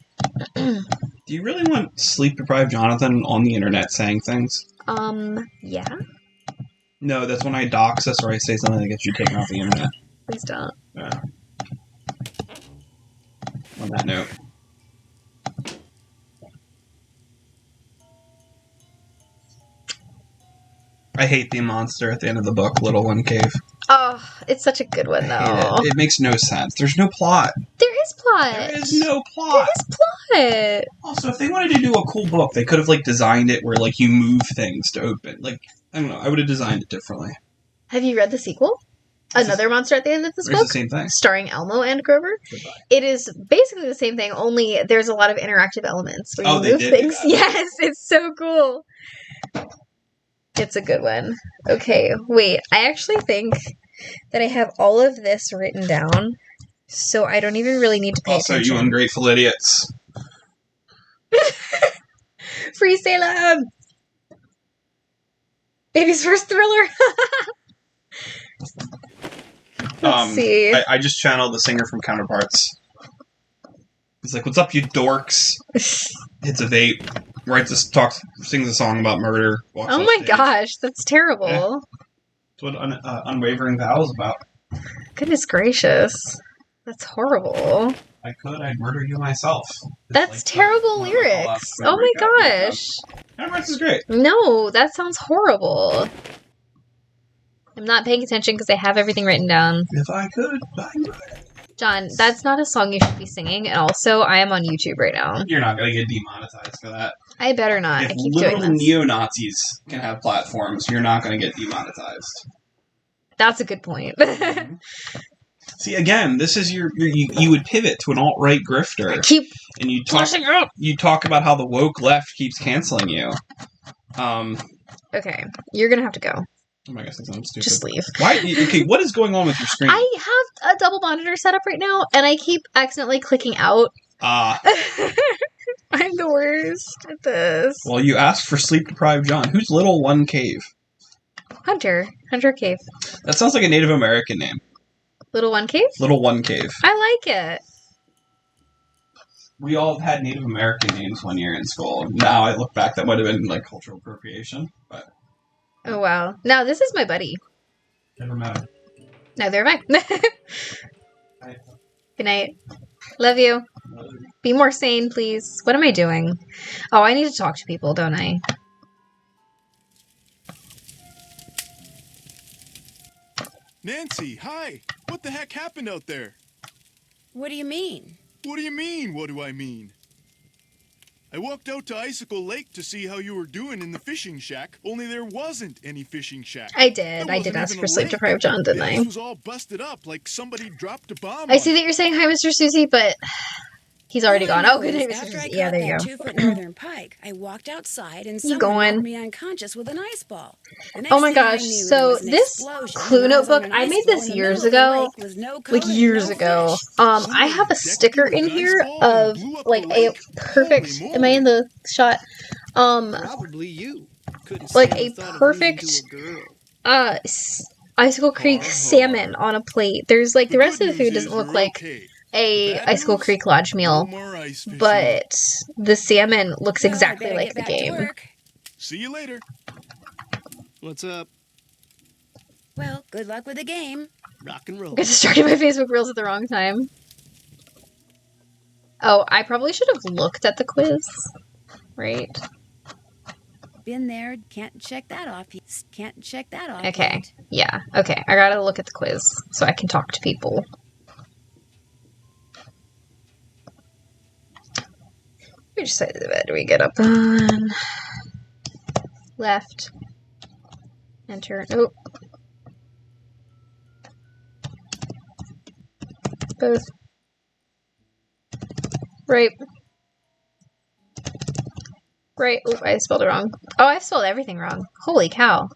S10: Do you really want sleep-deprived Jonathan on the internet saying things?
S1: Yeah.
S10: No, that's when I dox us or I say something that gets you taken off the internet.
S1: Please don't.
S10: Yeah. On that note. I hate the monster at the end of the book, Little One Cave.
S1: Oh, it's such a good one,
S10: I
S1: though.
S10: hate it. It makes no sense. There's no plot.
S1: There is plot.
S10: There is no plot.
S1: There is plot.
S10: Also, if they wanted to do a cool book, they could have like designed it where like you move things to open. Like, I don't know. I would have designed it differently.
S1: Have you read the sequel? Another monster at the end of this
S10: It's
S1: book?
S10: the same thing.
S1: Starring Elmo and Grover.
S10: Goodbye.
S1: It is basically the same thing, only there's a lot of interactive elements where you
S10: they
S1: move
S10: did do
S1: things.
S10: that.
S1: Yes, it's so cool. It's a good one. Okay, wait. I actually think that I have all of this written down, so I don't even really need to pay
S10: Also,
S1: attention.
S10: you ungrateful idiots.
S1: Free Salem! Baby's first thriller! Let's see.
S10: I just channeled the singer from Counterparts. He's like, "What's up, you dorks?" Hits a vape, sings a song about murder. Walks
S1: Oh
S10: off
S1: my
S10: stage.
S1: gosh, that's terrible.
S10: Yeah. That's what Unwavering Vow is about.
S1: Goodness gracious. That's horrible.
S10: I could, I'd murder you myself.
S1: That's
S10: like
S1: terrible
S10: the
S1: lyrics.
S10: last
S1: Oh my
S10: recap.
S1: gosh.
S10: Counterparts is great.
S1: No, that sounds horrible. I'm not paying attention because I have everything written down.
S10: If I could, I would.
S1: John, that's not a song you should be singing, and also, I am on YouTube right now.
S10: You're not gonna get demonetized for that.
S1: I better not.
S10: If
S1: I keep
S10: literal
S1: doing this.
S10: neo-Nazis can have platforms, you're not gonna get demonetized.
S1: That's a good point.
S10: See, again, this is you would pivot to an alt-right grifter.
S1: Keep
S10: and you
S1: pushing up.
S10: You talk about how the woke left keeps canceling you.
S1: Okay, you're gonna have to go.
S10: Oh my gosh, I'm stupid.
S1: Just leave.
S10: Why? Okay, what is going on with your screen?
S1: I have a double monitor set up right now, and I keep accidentally clicking out. I'm the worst at this.
S10: Well, you asked for sleep-deprived John. Who's Little One Cave?
S1: Hunter Cave.
S10: That sounds like a Native American name.
S1: Little One Cave?
S10: Little One Cave.
S1: I like it.
S10: We all had Native American names one year in school. Now I look back, that might have been like cultural appropriation, but
S1: Oh, wow. Now, this is my buddy.
S10: never matter.
S1: Neither have I. Good night. Love you. Be more sane, please. What am I doing? Oh, I need to talk to people, don't I?
S9: Nancy, hi. What the heck happened out there?
S2: What do you mean?
S9: What do you mean, what do I mean? I walked out to Icicle Lake to see how you were doing in the fishing shack, only there wasn't any fishing shack.
S1: I did. I did ask for sleep deprived John, didn't I?
S9: This was all busted up like somebody dropped a bomb.
S1: I see that you're saying hi, Mr. Susie, but he's already gone. Oh, good night, Mr.
S2: After I
S1: Susie.
S2: caught
S1: Yeah, there you
S2: that
S1: go.
S2: 2-foot northern pike, I walked outside and
S1: You
S2: someone
S1: going?
S2: knocked me unconscious with an ice ball. The next
S1: Oh my
S2: thing I
S1: gosh,
S2: knew,
S1: so
S2: there was an
S1: this
S2: explosion,
S1: Clue
S2: and I was on
S1: notebook,
S2: an
S1: I
S2: ice
S1: made
S2: floe
S1: this
S2: in the
S1: years
S2: middle of the
S1: ago.
S2: lake with no
S1: Like
S2: color,
S1: years
S2: no
S1: ago.
S2: fish.
S1: I have a sticker in here of like a perfect. Am I in the shot?
S8: Probably you. Couldn't
S1: Like
S8: stand
S1: a
S8: the thought of
S1: perfect
S8: losing to a girl.
S1: Icicle Creek salmon on a plate. There's like the rest of the food doesn't look like a Icicle Creek Lodge meal, but the salmon looks
S2: Well, I
S1: exactly
S2: better
S1: like
S2: get
S1: the
S2: back to
S1: game.
S2: work.
S9: See you later.
S8: What's up?
S2: Well, good luck with the game.
S8: Rock and roll.
S1: Got distracted by Facebook Reels at the wrong time. Oh, I probably should have looked at the quiz, right?
S2: Been there, can't check that off. Can't check that off.
S1: Okay,
S2: yet.
S1: yeah, okay. I gotta look at the quiz so I can talk to people. Which side of the bed do we get up on? Left. Enter. Nope. Both. Right. Right. Oop, I spelled it wrong. Oh, I spelled everything wrong. Holy cow.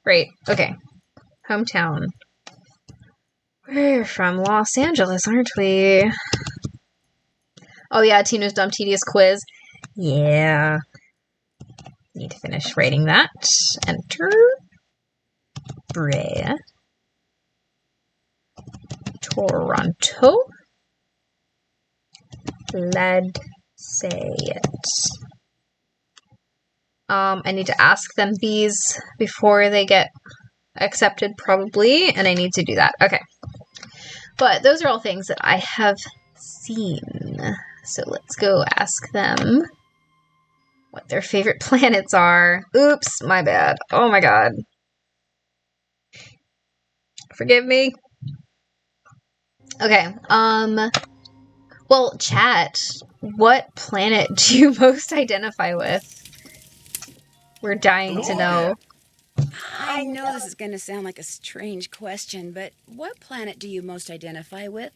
S1: Right. Okay. Hometown. We're from Los Angeles, aren't we? Oh yeah, Tina's Dumb Tedious Quiz. Yeah. Need to finish writing that. Enter. Brea. Toronto. Let's say it. I need to ask them these before they get accepted, probably, and I need to do that. Okay. But those are all things that I have seen. So let's go ask them what their favorite planets are. Oops, my bad. Oh my god. Forgive me. Okay, well, chat, what planet do you most identify with? We're dying to know.
S2: I know this is going to sound like a strange question, but what planet do you most identify with?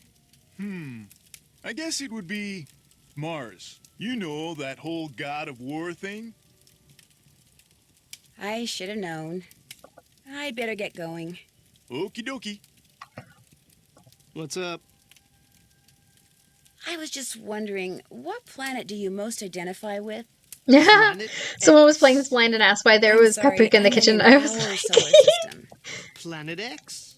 S9: I guess it would be Mars. You know, that whole god of war thing?
S2: I should have known. I'd better get going.
S9: Okie dokie.
S8: What's up?
S2: I was just wondering, what planet do you most identify with?
S1: Someone was playing this blind and asked why there was
S2: sorry,
S1: paprika in the
S2: I meant
S1: kitchen.
S2: in
S1: I was
S2: our
S1: like,
S2: solar system.
S8: Planet X?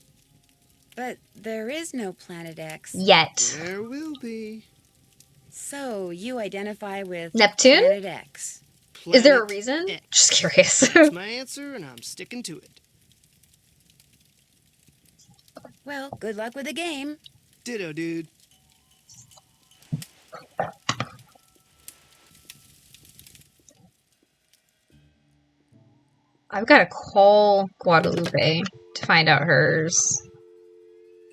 S2: But there is no Planet X.
S1: Yet.
S8: There will be.
S2: So you identify with
S1: Neptune?
S2: Planet X.
S1: Is there a
S8: Planet
S1: reason?
S8: X.
S1: Just curious.
S8: That's my answer, and I'm sticking to it.
S2: Well, good luck with the game.
S8: Ditto, dude.
S1: I've got to call Guadalupe to find out hers.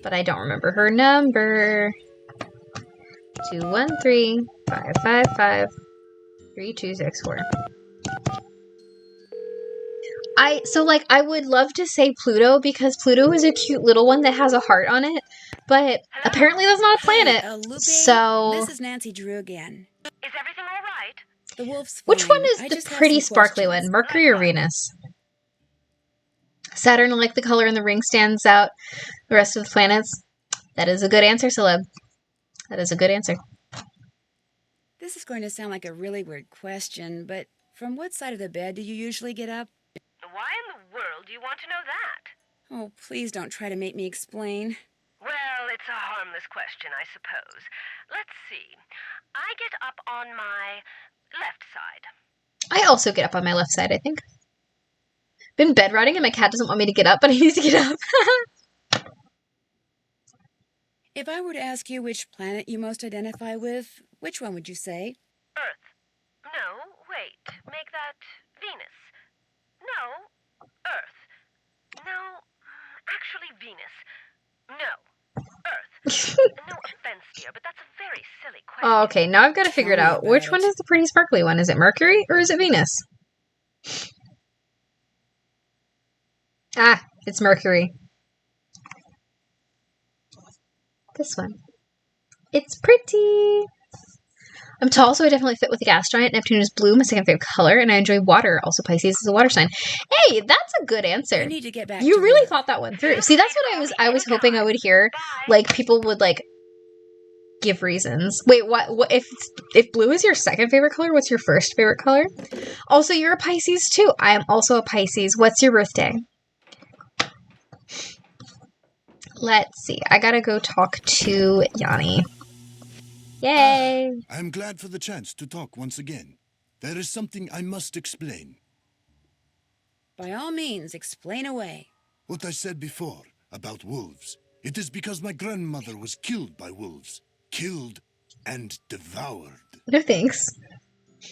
S1: But I don't remember her number. 213-555-3264. I would love to say Pluto because Pluto is a cute little one that has a heart on it, but apparently that's not a planet.
S2: Hey, Lupe,
S1: so
S2: this is Nancy Drew again.
S3: Is everything all right?
S2: The wolf's
S1: which
S2: fine.
S1: one is
S2: I
S1: the
S2: just have
S1: pretty
S2: some
S1: sparkly
S2: questions.
S1: one? Mercury or Venus? Saturn, like the color in the ring, stands out the rest of the planets. That is a good answer, Celeb. That is a good answer.
S2: This is going to sound like a really weird question, but from what side of the bed do you usually get up?
S3: Why in the world do you want to know that?
S2: Oh, please don't try to make me explain.
S3: Well, it's a harmless question, I suppose. Let's see. I get up on my left side.
S1: I also get up on my left side, I think. Been bedrotting and my cat doesn't want me to get up, but I need to get up.
S2: If I were to ask you which planet you most identify with, which one would you say?
S3: Earth. No, wait. Make that Venus. No, Earth. No, actually Venus. No, Earth. No offense, dear, but that's a very silly question.
S1: Oh, okay, now I've got to figure it out. Which one is the pretty sparkly one? Is it Mercury or is it Venus? Ah, it's Mercury. This one. It's pretty. I'm tall, so I definitely fit with the gas giant. Neptune is blue, my second favorite color, and I enjoy water. Also, Pisces is a water sign. Hey, that's a good answer.
S2: You need to get back
S1: You
S2: to
S1: really
S2: work.
S1: thought that one through. See, that's what I was hoping I would hear. Like, people would, like, give reasons. Wait, what if blue is your second favorite color, what's your first favorite color? Also, you're a Pisces, too. I am also a Pisces. What's your birthday? Let's see. I gotta go talk to Yanni. Yay!
S11: I'm glad for the chance to talk once again. There is something I must explain.
S2: By all means, explain away.
S11: What I said before about wolves, it is because my grandmother was killed by wolves. Killed and devoured.
S1: No thanks.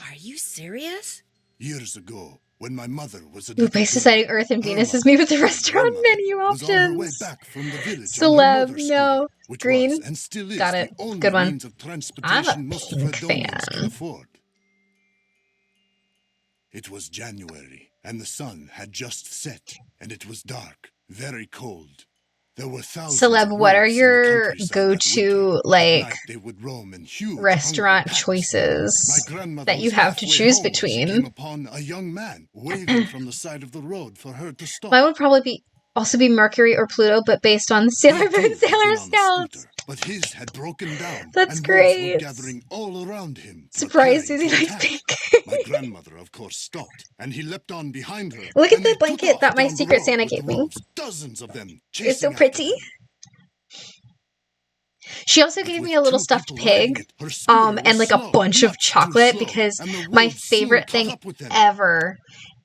S2: Are you serious?
S11: Years ago, when my mother was a
S1: Lupe's deciding Earth and Venus is me with the restaurant menu
S11: was on her way
S1: options.
S11: back from the village
S1: Celeb,
S11: on her
S1: no.
S11: which
S1: Green.
S11: was and still is
S1: Got it.
S11: the only
S1: Good one.
S11: means of
S1: I'm
S11: transportation
S1: a
S11: most of her
S1: pink
S11: donors can
S1: fan.
S11: afford. It was January, and the sun had just set, and it was dark, very cold. There were thousands
S1: Celeb,
S11: of
S1: what are
S11: wolves in the
S1: your
S11: countryside that
S1: go-to,
S11: winter. At
S1: like,
S11: night, they would roam in huge,
S1: restaurant
S11: hungry packs.
S1: choices
S11: My grandmother
S1: that you
S11: was
S1: have to
S11: halfway
S1: choose
S11: home when she came
S1: between?
S11: upon a young man waving from the side of the road for her to stop.
S1: Mine would probably also be Mercury or Pluto, but based on
S11: He
S1: Sailor
S11: too
S1: Moon,
S11: had
S1: Sailor
S11: been on the
S1: Scouts.
S11: scooter, but his had broken down,
S1: That's
S11: and wolves were
S1: great.
S11: gathering all around him,
S1: Surprise,
S11: preparing
S1: Susie
S11: to
S1: Nice
S11: attack.
S1: Pink.
S11: My grandmother, of course, stopped, and he leapt on behind her.
S1: Look at
S11: and
S1: the
S11: they took
S1: blanket
S11: off
S1: that my
S11: down the
S1: Secret
S11: road
S1: Santa
S11: with the
S1: gave me.
S11: wolves, dozens of them
S1: It's so
S11: chasing after
S1: pretty.
S11: them.
S1: She also
S11: But
S1: gave
S11: with
S1: me a little
S11: two
S1: stuffed
S11: people riding
S1: pig,
S11: it, her scooter
S1: and
S11: was
S1: like a
S11: slow,
S1: bunch of
S11: much too
S1: chocolate
S11: slow,
S1: because
S11: and the
S1: my
S11: wolves soon
S1: favorite
S11: caught
S1: thing
S11: up with them.
S1: ever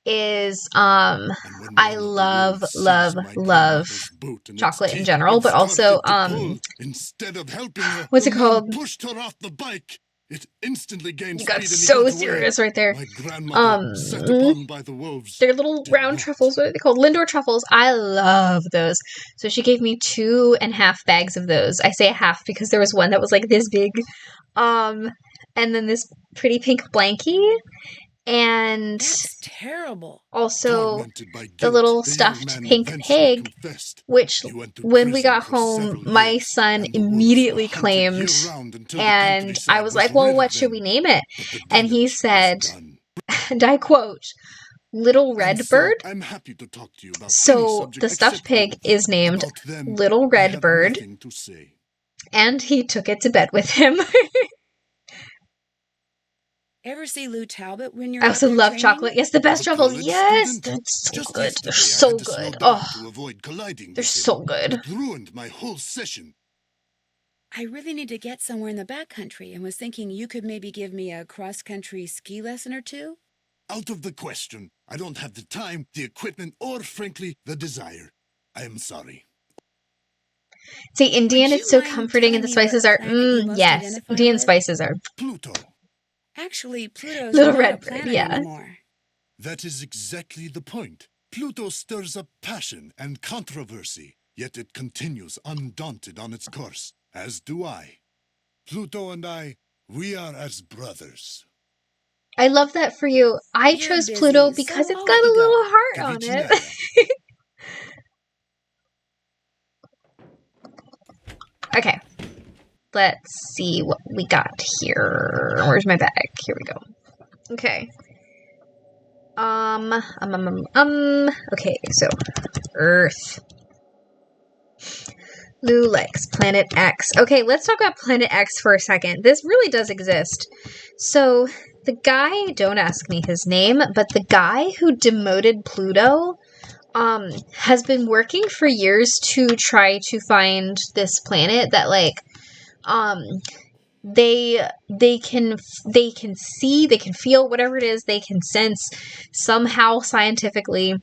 S1: is
S11: And when
S1: I
S11: one of the
S1: love
S11: wolves
S1: love
S11: seized my
S1: love
S11: grandmother's boot in its
S1: chocolate in
S11: teeth,
S1: general,
S11: it
S1: but also
S11: started to pull. Instead of helping her,
S1: what's
S11: the
S1: it
S11: man
S1: called?
S11: pushed her off the bike. It instantly gained
S1: You got
S11: speed and he
S1: so
S11: got away.
S1: serious right there.
S11: My grandmother, set upon by the wolves,
S1: They're little
S11: did
S1: round
S11: not.
S1: truffles. What are they called? Lindor truffles. I love those. So she gave me 2.5 bags of those. I say a half because there was one that was like this big. And then this pretty pink blankie. And
S2: That's terrible.
S1: also
S11: Tormented by
S1: the
S11: guilt,
S1: little
S11: the young
S1: stuffed
S11: man
S1: pink
S11: eventually
S1: pig,
S11: confessed.
S1: which
S11: He went to
S1: when we
S11: prison
S1: got
S11: for
S1: home,
S11: several
S1: my
S11: years,
S1: son
S11: and the wolves were
S1: immediately
S11: hunted
S1: claimed,
S11: year-round until the
S1: and I
S11: countryside
S1: was
S11: was
S1: like, well,
S11: rid
S1: what
S11: of
S1: should
S11: them.
S1: we name it?
S11: But the
S1: And he
S11: damage was
S1: said,
S11: done.
S1: and I quote, Little
S11: And
S1: Red
S11: so
S1: Bird.
S11: I'm happy to talk to you about any
S1: So
S11: subject
S1: the stuffed
S11: except
S1: pig
S11: wolves.
S1: is named
S11: About them,
S1: Little
S11: I
S1: Red
S11: have
S1: Bird,
S11: nothing to say.
S1: and he took it to bed with him.
S2: Ever see Lou Talbot when you're
S1: I
S2: out
S1: also
S2: there
S1: love
S2: training?
S1: chocolate. Yes, the best
S11: The
S1: truffles.
S11: college
S1: Yes,
S11: student?
S1: they're so
S11: Just
S1: good. They're
S11: yesterday, I
S1: so
S11: had to slow
S1: good.
S11: down
S1: Oh,
S11: to avoid colliding
S1: they're
S11: with
S1: so
S11: him.
S1: good.
S11: It ruined my whole session.
S2: I really need to get somewhere in the backcountry and was thinking you could maybe give me a cross-country ski lesson or two?
S11: Out of the question. I don't have the time, the equipment, or, frankly, the desire. I am sorry.
S1: See, Indian
S2: Would
S1: is
S2: you
S1: so
S2: mind
S1: comforting, and
S2: telling
S1: the
S2: me what
S1: spices are,
S2: planet you most
S1: yes.
S2: identify
S1: Indian
S2: with?
S1: spices are
S11: Pluto.
S2: Actually, Pluto's
S1: Little
S2: not
S1: Red
S2: a
S1: Bird,
S2: planet
S1: yeah.
S2: anymore.
S11: That is exactly the point. Pluto stirs up passion and controversy, yet it continues undaunted on its course, as do I. Pluto and I, we are as brothers.
S1: I love that for you. I
S2: You're
S1: chose
S2: busy,
S1: Pluto
S2: so
S1: because it's
S2: I'll
S1: got
S2: let
S1: a
S2: you go.
S1: little heart on it.
S11: Kavichinaria.
S1: Okay. Let's see what we got here. Where's my bag? Here we go. Okay. Okay, so Earth. Lou likes Planet X. Okay, let's talk about Planet X for a second. This really does exist. So, the guy, don't ask me his name, but the guy who demoted Pluto, has been working for years to try to find this planet that, like, they can see, they can feel, whatever it is, they can sense somehow scientifically.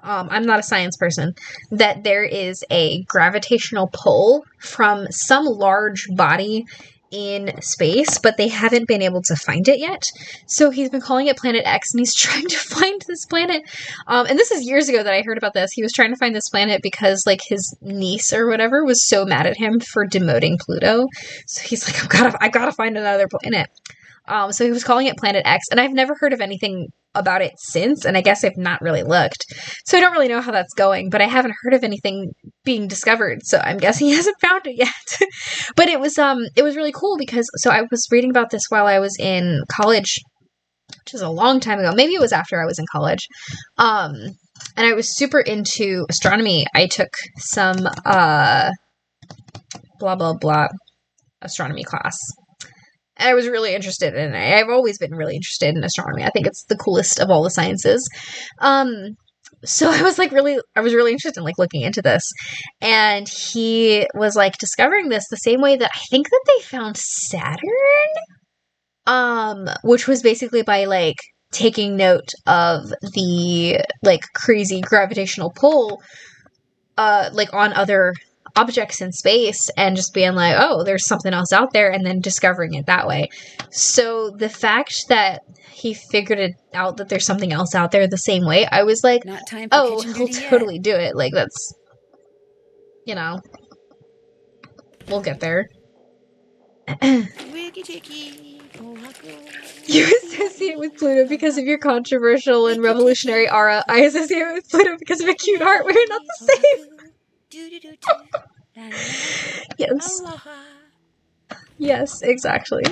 S1: I'm not a science person, that there is a gravitational pull from some large body in space, but they haven't been able to find it yet. So he's been calling it Planet X, and he's trying to find this planet. And this is years ago that I heard about this. He was trying to find this planet because, like, his niece or whatever was so mad at him for demoting Pluto. So he's like, I gotta find another planet. So he was calling it Planet X, and I've never heard of anything about it since, and I guess I've not really looked. So I don't really know how that's going, but I haven't heard of anything being discovered, so I'm guessing he hasn't found it yet. But it was really cool because, so I was reading about this while I was in college, which is a long time ago. Maybe it was after I was in college. And I was super into astronomy. I took some, blah, blah, blah astronomy class. And I was really interested in it. I've always been really interested in astronomy. I think it's the coolest of all the sciences. So I was really interested in, like, looking into this. And he was, like, discovering this the same way that I think that they found Saturn. Which was basically by, like, taking note of the, like, crazy gravitational pull, like, on other objects in space, and just being like, oh, there's something else out there, and then discovering it that way. So the fact that he figured it out that there's something else out there the same way, I was like,
S2: Not time for
S1: oh,
S2: kitchen
S1: he'll
S2: duty
S1: totally do it. Like, that's, you know, we'll get there.
S2: Wiggy ticky, go hot go.
S1: You associate with Pluto because of your controversial and revolutionary aura. I associate with Pluto because of a cute heart. We're not the same. Yes.
S2: Aloha.
S1: Yes, exactly.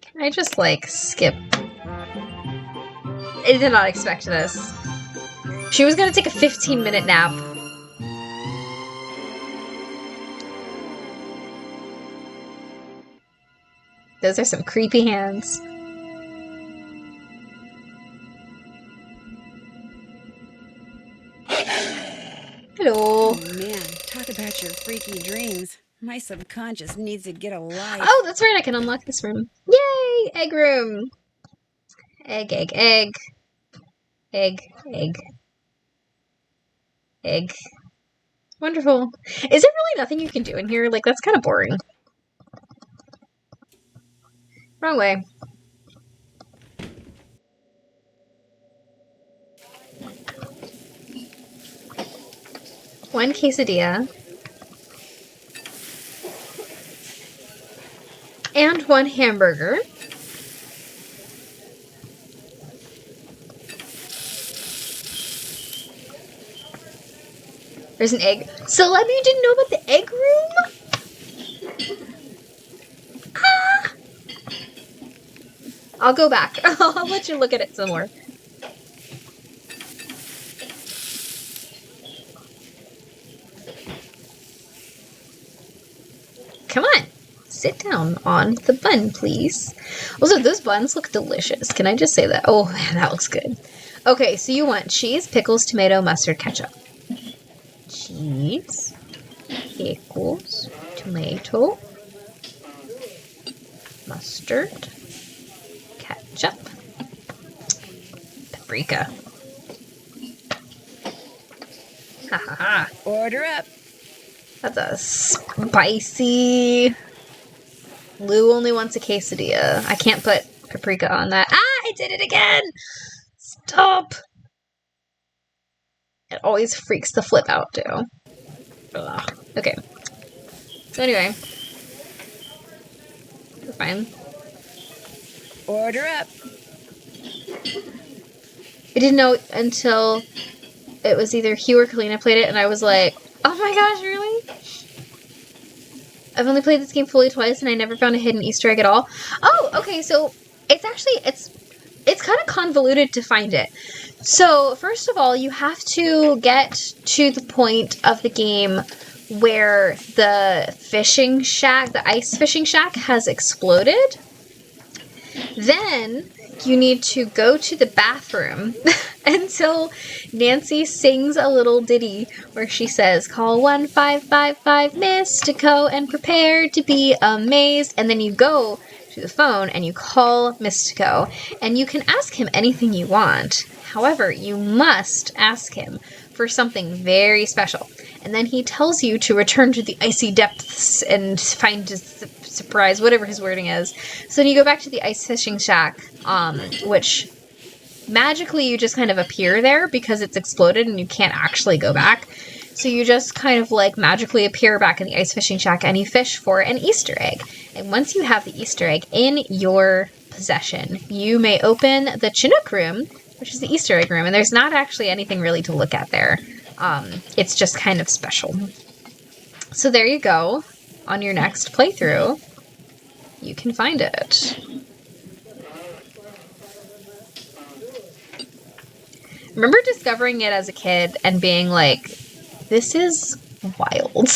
S1: Can I just, like, skip? I did not expect this. She was gonna take a 15-minute nap. Those are some creepy hands. Hello.
S2: Oh, man, talk about your freaky dreams. My subconscious needs to get a life.
S1: Oh, that's right, I can unlock this room. Yay! Egg room! Egg, egg, egg. Egg, egg. Egg. Wonderful. Is there really nothing you can do in here? Like, that's kind of boring. Wrong way. One quesadilla. And one hamburger. There's an egg. So let me didn't know about the egg room? Ah! I'll go back. I'll let you look at it some more. Come on. Sit down on the bun, please. Also, those buns look delicious. Can I just say that? Oh, man, that looks good. Okay, so you want cheese, pickles, tomato, mustard, ketchup. Cheese, pickles, tomato, mustard, ketchup, paprika. Ha ha ha.
S2: Order up.
S1: That's a spicy. Lou only wants a quesadilla. I can't put paprika on that. Ah, I did it again! Stop! It always freaks the flip out, too. Ugh. Okay. So anyway. We're fine.
S2: Order up.
S1: I didn't know until it was either Hugh or Kalina played it, and I was like, oh my gosh, really? I've only played this game fully twice, and I never found a hidden Easter egg at all. Oh, okay, so it's actually, it's kind of convoluted to find it. So, first of all, you have to get to the point of the game where the fishing shack, the ice fishing shack, has exploded. Then you need to go to the bathroom until Nancy sings a little ditty where she says, call 1555 Mystico and prepare to be amazed. And then you go to the phone and you call Mystico and you can ask him anything you want. However, you must ask him for something very special. And then he tells you to return to the icy depths and find his surprise, whatever his wording is. So then you go back to the ice fishing shack, which magically you just kind of appear there because it's exploded and you can't actually go back. So you just kind of like magically appear back in the ice fishing shack and you fish for an Easter egg. And once you have the Easter egg in your possession, you may open the Chinook room, which is the Easter egg room. And there's not actually anything really to look at there. It's just kind of special. So there you go. On your next playthrough, you can find it. Remember discovering it as a kid and being like, this is wild.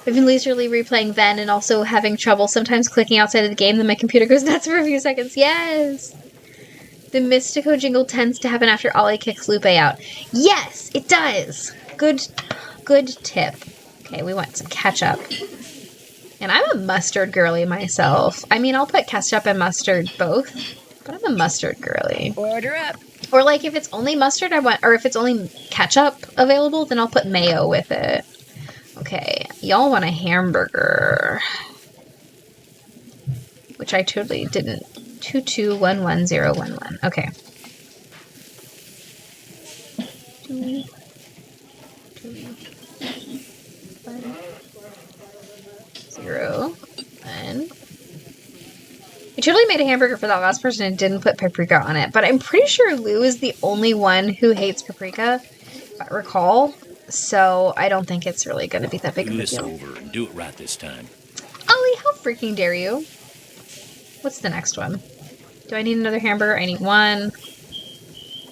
S1: I've been leisurely replaying Ven and also having trouble sometimes clicking outside of the game, then my computer goes nuts for a few seconds. Yes! The Mystico jingle tends to happen after Ollie kicks Lupe out. Yes, it does! Good tip. Okay, we want some ketchup. And I'm a mustard girly myself. I mean, I'll put ketchup and mustard both, but I'm a mustard girly.
S2: Order up.
S1: Or like if it's only mustard, or if it's only ketchup available, then I'll put mayo with it. Okay, y'all want a hamburger. Which I totally didn't. 2211011. Okay. 2, 2, 1, 0. totally made a hamburger for that last person and didn't put paprika on it, but I'm pretty sure Lou is the only one who hates paprika, if I recall. So I don't think it's really going to be that big of a
S5: Do this
S1: deal.
S5: over and do it right this time.
S1: Ollie, how freaking dare you? What's the next one? Do I need another hamburger? I need 1,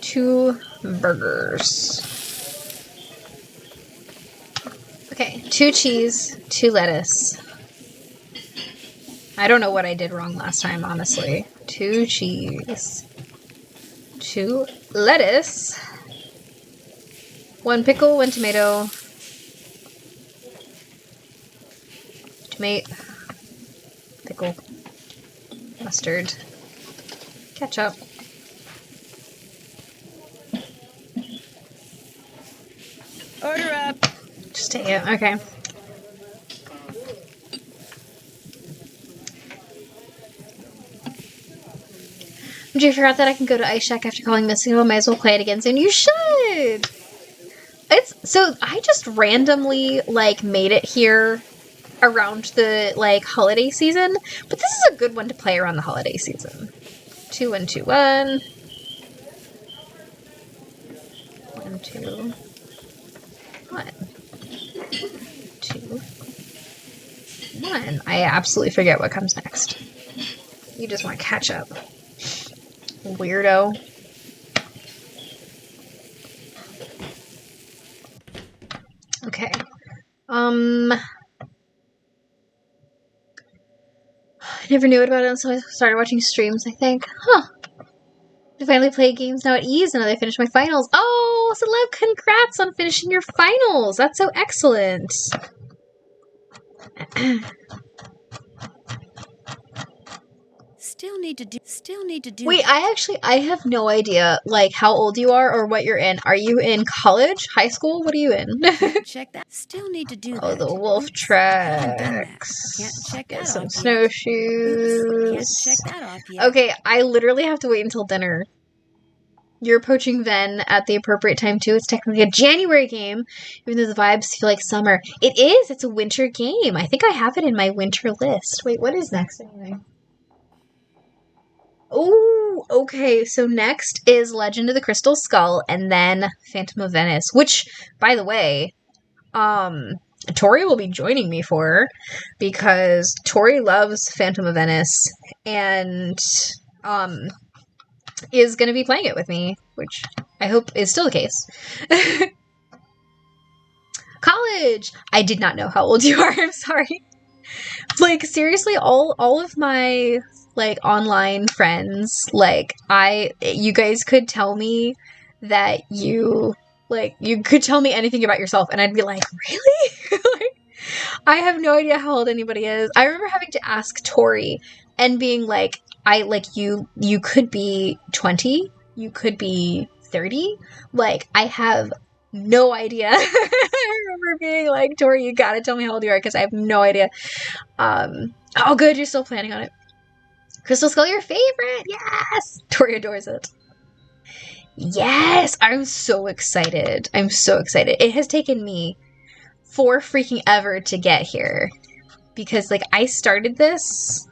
S1: 2 burgers. Okay, 2 cheese, 2 lettuce. I don't know what I did wrong last time, honestly. 2 cheese, 2 lettuce, 1 pickle, 1 tomato, tomato, pickle, mustard, ketchup.
S2: Order up.
S1: Just take it. Okay. Did you figure out that I can go to Ice Shack after calling Icicle? Might as well play it again soon. You should! So I just randomly, like, made it here around the, like, holiday season. But this is a good one to play around the holiday season. 2, 1, 2, 1. 1, 2, 1. 2, 1. I absolutely forget what comes next. You just want to catch up. Weirdo. Okay. I never knew about it until I started watching streams, I think. Huh. I finally play games now at ease now that I finished my finals. Oh, Celeb, congrats on finishing your finals. That's so excellent.
S2: Still need to do.
S1: Wait, I have no idea, like, how old you are or what you're in. Are you in college? High school? What are you in?
S2: Check that. Still need to do that.
S1: Oh, the wolf
S2: Oops, haven't done that.
S1: tracks.
S2: Can't check
S1: Get
S2: that
S1: some
S2: off yet.
S1: snowshoes.
S2: Oops, can't check that off yet.
S1: Okay, I literally have to wait until dinner. You're approaching then at the appropriate time too. It's technically a January game, even though the vibes feel like summer. It is. It's a winter game. I think I have it in my winter list. Wait, what is next anyway? Oh, okay. So next is Legend of the Crystal Skull, and then Phantom of Venice. Which, by the way, Tori will be joining me for, because Tori loves Phantom of Venice, and is going to be playing it with me, which I hope is still the case. College! I did not know how old you are, I'm sorry. Like, seriously, all of my, like, online friends, like, you guys could tell me that you could tell me anything about yourself, and I'd be like, really? Like, I have no idea how old anybody is. I remember having to ask Tori and being like, you could be 20, you could be 30, like, I have no idea. I remember being like, Tori, you gotta tell me how old you are, because I have no idea. Oh good, you're still planning on it. Crystal Skull, your favorite, yes! Tori adores it. Yes! I'm so excited. I'm so excited. It has taken me 4 freaking ever to get here, because, like, I started this...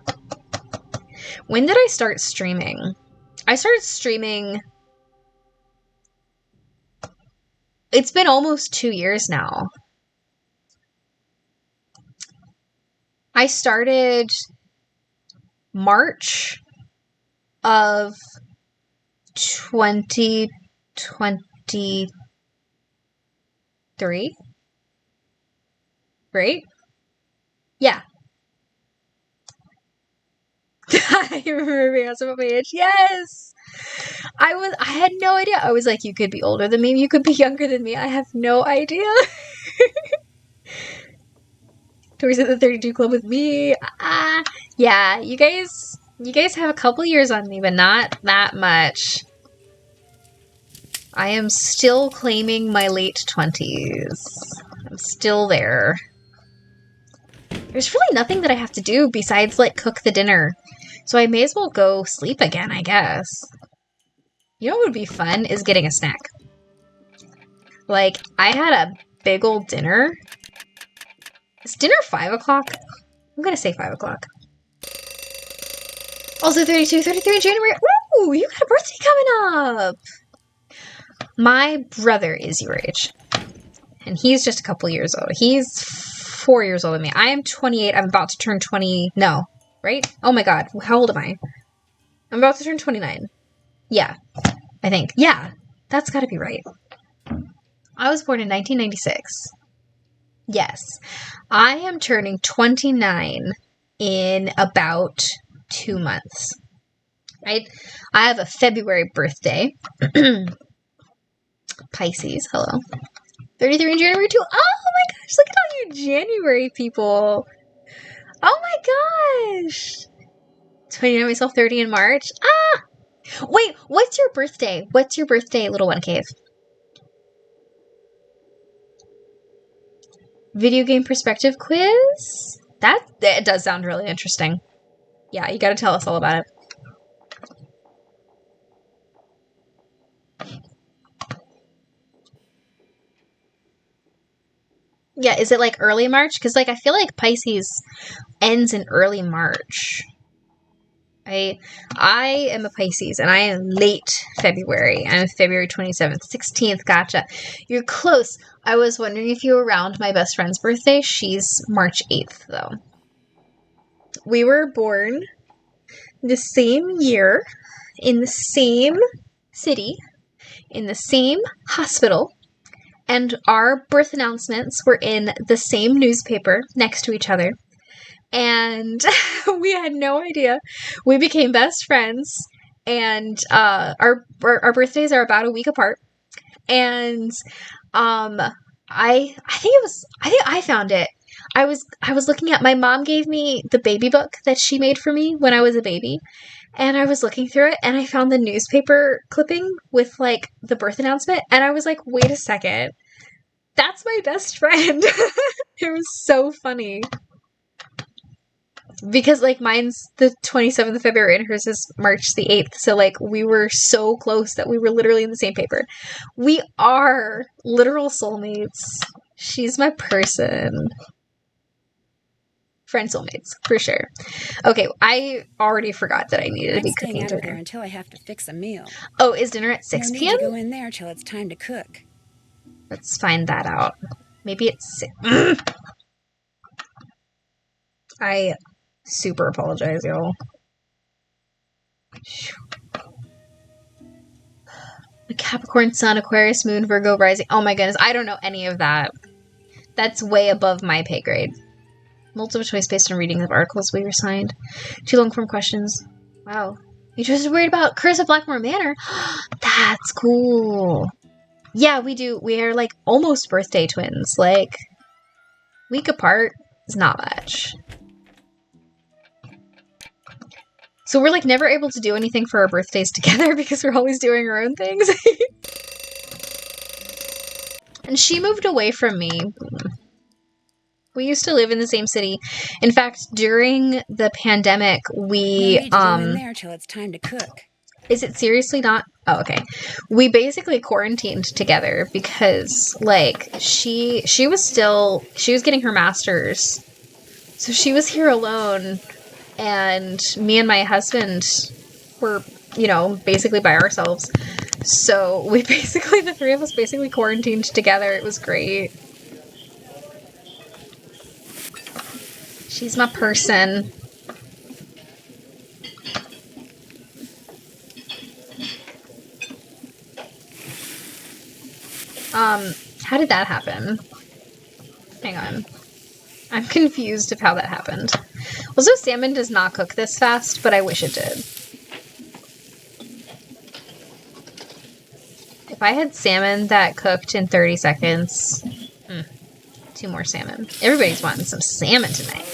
S1: When did I start streaming? I started streaming... It's been almost 2 years now. I started March of 2023? Right? Yeah. I remember being asked about my age. Yes! I had no idea. I was like, you could be older than me, you could be younger than me. I have no idea. Tori's at the 32 Club with me. Yeah, you guys have a couple years on me, but not that much. I am still claiming my late 20s. I'm still there. There's really nothing that I have to do besides, like, cook the dinner. So I may as well go sleep again, I guess. You know what would be fun is getting a snack. Like, I had a big old dinner. Is dinner 5 o'clock? I'm gonna say 5 o'clock. Also 32, 33 in January. Ooh, you got a birthday coming up. My brother is your age. And he's just a couple years old. He's 4 years older than me. I am 28. I'm about to turn 20. No, right? Oh my god. How old am I? I'm about to turn 29. Yeah, I think. Yeah, that's gotta be right. I was born in 1996. Yes. I am turning 29 in about 2 months. Right? I have a February birthday. Pisces, hello. 33 in January too. Oh my gosh, look at all you January people. Oh my gosh. 29 myself, 30 in March. Ah! Wait, what's your birthday? What's your birthday, little one cave? Video game perspective quiz? That does sound really interesting. Yeah, you gotta tell us all about it. Yeah, is it like early March? Because like I feel like Pisces ends in early March. I am a Pisces and I am late February. I'm February 27th, 16th. Gotcha. You're close. I was wondering if you were around my best friend's birthday. She's March 8th though. We were born the same year in the same city in the same hospital. And our birth announcements were in the same newspaper next to each other. And we had no idea. We became best friends. And our birthdays are about a week apart. And I think I found it. I was looking at, my mom gave me the baby book that she made for me when I was a baby. And I was looking through it and I found the newspaper clipping with like the birth announcement. And I was like, wait a second. That's my best friend. It was so funny. Because like mine's the 27th of February and hers is March the 8th. So like we were so close that we were literally in the same paper. We are literal soulmates. She's my person. Friend soulmates, for sure. Okay, I already forgot that I needed to be
S2: staying
S1: cooking
S2: out of there
S1: dinner.
S2: until I have to fix a meal.
S1: Oh, is dinner at 6
S2: No
S1: p.m.?
S2: need to go in there till it's time to cook.
S1: Let's find that out. Maybe it's 6. I super apologize, y'all. The Capricorn Sun, Aquarius Moon, Virgo Rising. Oh my goodness, I don't know any of that. That's way above my pay grade. Multiple choice based on reading of articles we were signed. Too long form questions. Wow. You just worried about Curse of Blackmore Manor? That's cool. Yeah, we do. We are like almost birthday twins. Like, week apart is not much. So we're like never able to do anything for our birthdays together because we're always doing our own things. And she moved away from me. We used to live in the same city. In fact, during the pandemic, we
S2: No need to go in there till it's time to cook.
S1: Is it seriously not? Oh, okay. We basically quarantined together because like she was getting her master's. So she was here alone and me and my husband were, basically by ourselves. So we basically, the three of us basically quarantined together. It was great. She's my person. How did that happen? Hang on. I'm confused of how that happened. Also, salmon does not cook this fast, but I wish it did. If I had salmon that cooked in 30 seconds... 2 more salmon. Everybody's wanting some salmon tonight.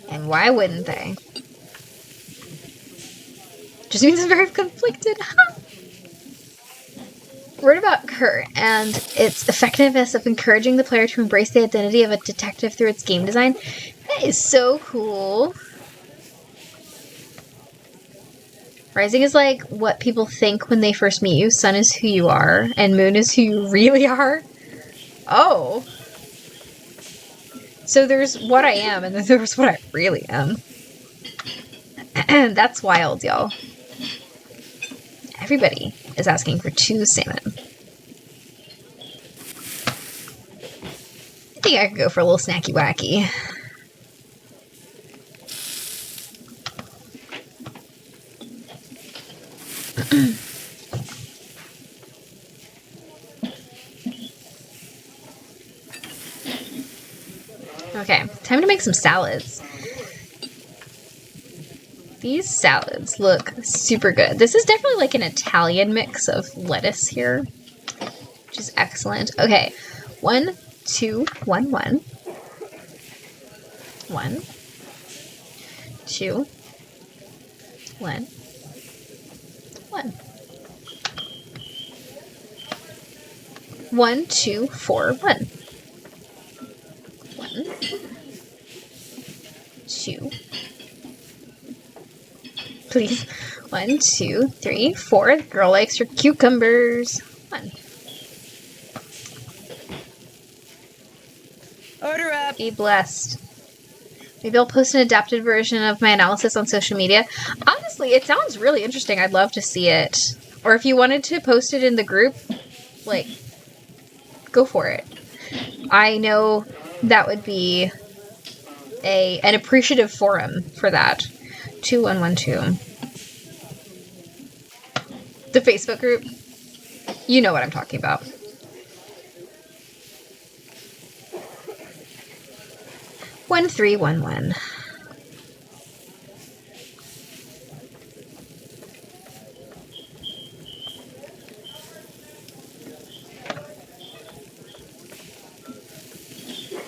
S1: And why wouldn't they? Just means I'm very conflicted. Word about Kurt and its effectiveness of encouraging the player to embrace the identity of a detective through its game design. That is so cool. Rising is like what people think when they first meet you. Sun is who you are, and Moon is who you really are. Oh. So there's what I am, and then there's what I really am. That's wild, y'all. Everybody is asking for 2 salmon. I think I could go for a little snacky wacky. Okay, time to make some salads. These salads look super good. This is definitely like an Italian mix of lettuce here, which is excellent. Okay, 1, 2, 1, 1. 1, 2, 1, 1. 1, 2, 4, 1. 1, 2. Please. 1, 2, 3, 4. The girl likes her cucumbers. 1.
S2: Order up.
S1: Be blessed. Maybe I'll post an adapted version of my analysis on social media. Honestly, it sounds really interesting. I'd love to see it. Or if you wanted to post it in the group, like, go for it. I know that would be an appreciative forum for that. 2112. The Facebook group. You know what I'm talking about. One, 3, 1, 1.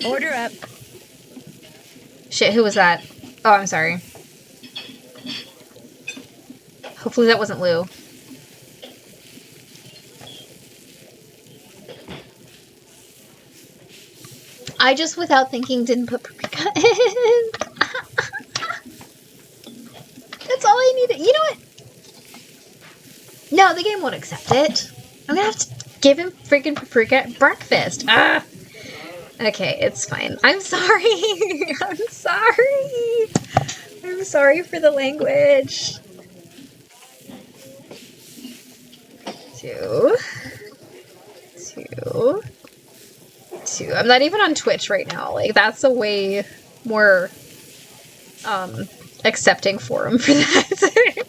S2: Order up.
S1: Shit, who was that? Oh, I'm sorry. Hopefully that wasn't Lou. I just, without thinking, didn't put paprika in. That's all I needed. You know what? No, the game won't accept it. I'm gonna have to give him freaking paprika at breakfast. Ah! Okay, it's fine. I'm sorry. I'm sorry. I'm sorry for the language. 2. 2. 2. I'm not even on Twitch right now. Like, that's a way more accepting forum for that.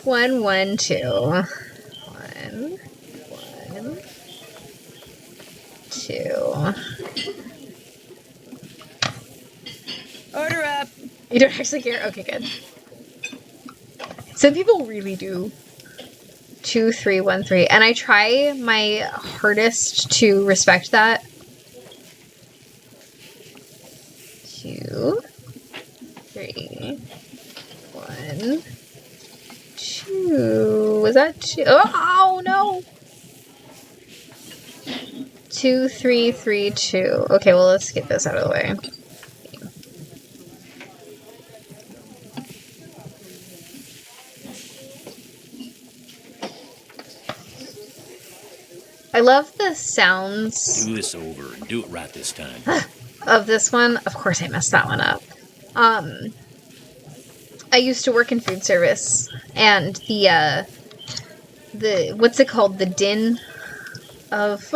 S1: 1, 1, 2. 1, 1, 2.
S2: Order up.
S1: You don't actually care? Okay, good. Some people really do. 2, 3, 1, 3. And I try my hardest to respect that. 2, 3, 1, 2. Was that 2? Oh, no! 2, 3, 3, 2. Okay, well, let's get this out of the way. I love the sounds.
S12: Do this over and do it right this time.
S1: Of this one. Of course I messed that one up. I used to work in food service, and the what's it called? The din of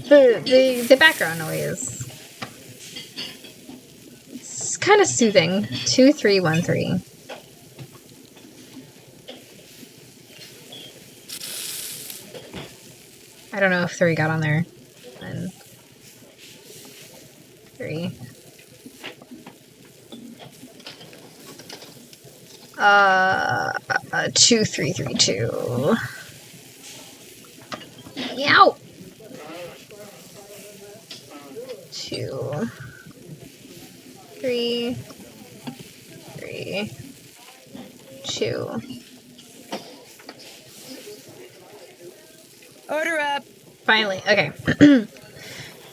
S1: the background noise. It's kind of soothing. 2, 3, 1, 3. I don't know if 3 got on there. 1, 3. 2, 3, 3, 2. Meow. 2, 3, 3, 2.
S2: Order up.
S1: Finally, okay.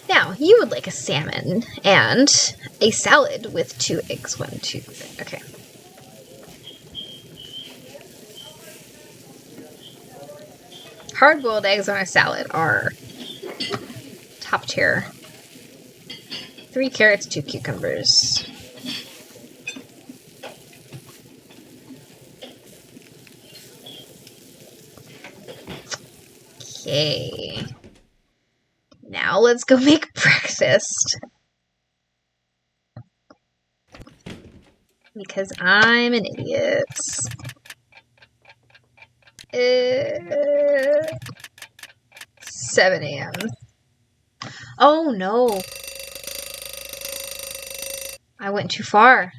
S1: Now, you would like a salmon and a salad with 2 eggs. 1, 2, 3. Okay. Hard-boiled eggs on a salad are top tier. 3 carrots, 2 cucumbers. Okay. Now let's go make breakfast. Because I'm an idiot. 7 a.m. Oh no. I went too far.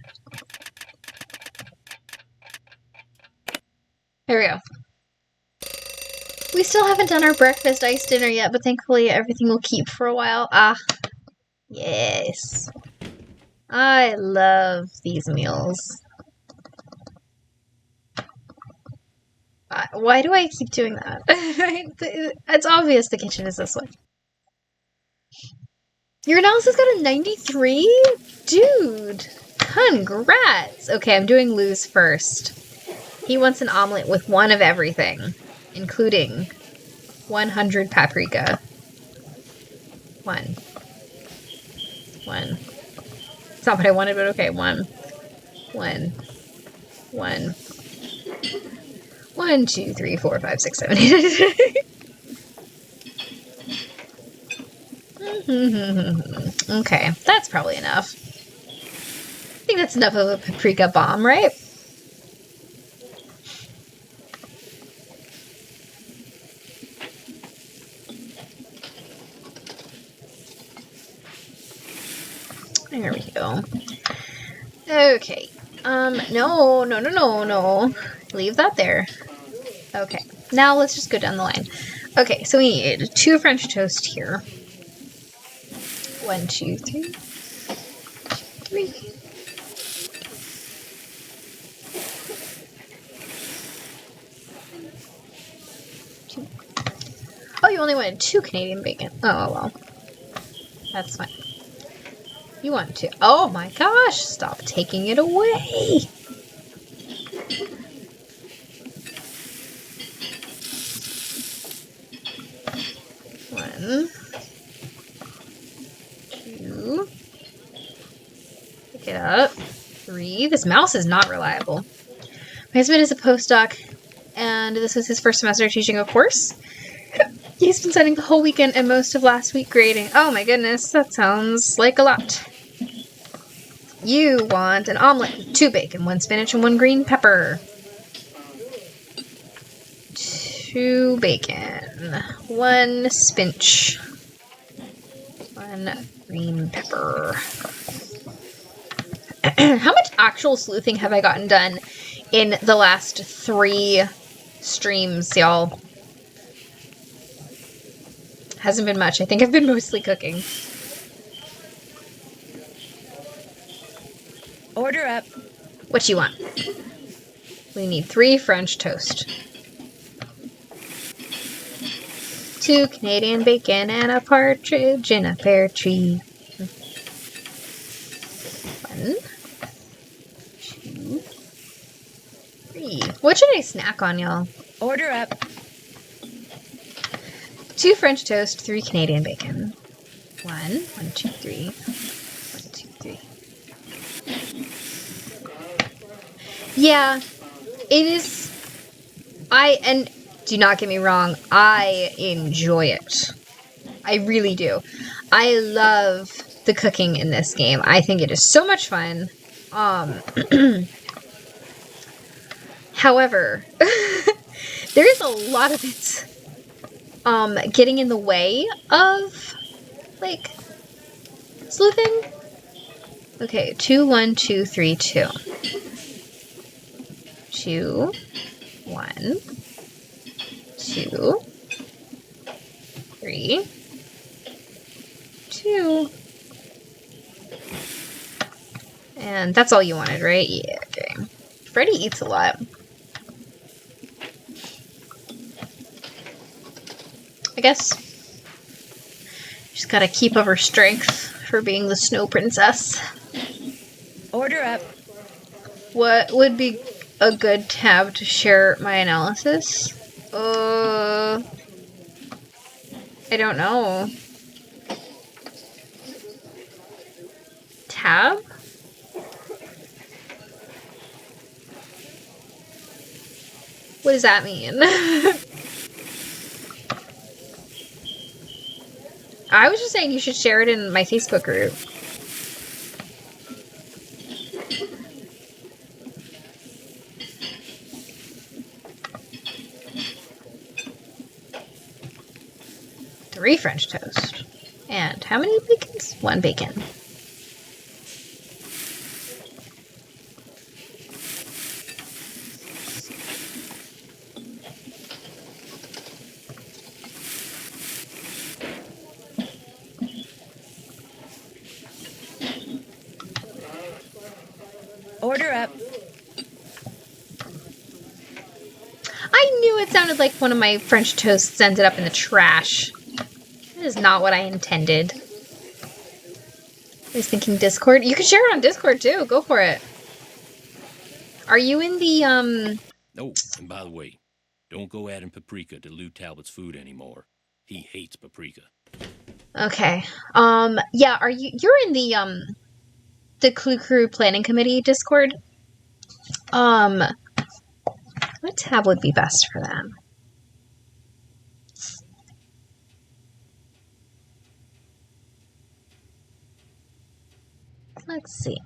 S1: There we go. We still haven't done our breakfast iced dinner yet, but thankfully everything will keep for a while. Ah, yes. I love these meals. Why do I keep doing that? It's obvious the kitchen is this way. Your analysis got a 93? Dude, congrats. Okay, I'm doing Lou's first. He wants an omelet with one of everything, including 100 paprika. One. It's not what I wanted, but okay, one. 1, 2, 3, 4, 5, 6, 7, 8. Okay, that's probably enough. I think that's enough of a paprika bomb, right? There we go. Okay. No. Leave that there. Okay. Now let's just go down the line. Okay, so we need 2 French toast here. 1, 2, 3. 3. Oh, you only wanted 2 Canadian bacon. Oh, well. That's fine. You want to. Oh my gosh, stop taking it away. One. 2. Pick it up. 3. This mouse is not reliable. My husband is a postdoc, and this was his first semester teaching a course. He's been spending the whole weekend and most of last week grading. Oh my goodness, that sounds like a lot. You want an omelet with 2 bacon, 1 spinach, and 1 green pepper. 2 bacon, 1 spinach, 1 green pepper. How much actual sleuthing have I gotten done in the last 3 streams, y'all? Hasn't been much. I think I've been mostly cooking.
S2: Order up.
S1: What you want? We need 3 French toast. 2 Canadian bacon and a partridge in a pear tree. 1, 2, 3. What should I snack on, y'all?
S2: Order up.
S1: 2 French toast, 3 Canadian bacon. 1, 2, 3. 1, 2, 3. Yeah, it is. And do not get me wrong, I enjoy it. I really do. I love the cooking in this game. I think it is so much fun. However, there is a lot of it getting in the way of, like, sleuthing. Okay, 2, 1, 2, 3, 2. 2, 1, 2, 3, 2. And that's all you wanted, right? Yeah, okay. Freddy eats a lot. I guess she's gotta keep up her strength for being the snow princess.
S2: Order up.
S1: What would be a good tab to share my analysis? I don't know. Tab? What does that mean? saying you should share it in my Facebook group. Three French toast. And how many bacons? One bacon.
S2: Order up.
S1: I knew it sounded like one of my French toasts ended up in the trash. That is not what I intended. I was thinking Discord. You can share it on Discord too. Go for it. Are you in the
S12: Oh, and by the way, don't go adding paprika to Lou Talbot's food anymore. He hates paprika.
S1: Okay. Yeah, you're in the Clue Crew Planning Committee Discord? What tab would be best for them? Let's see.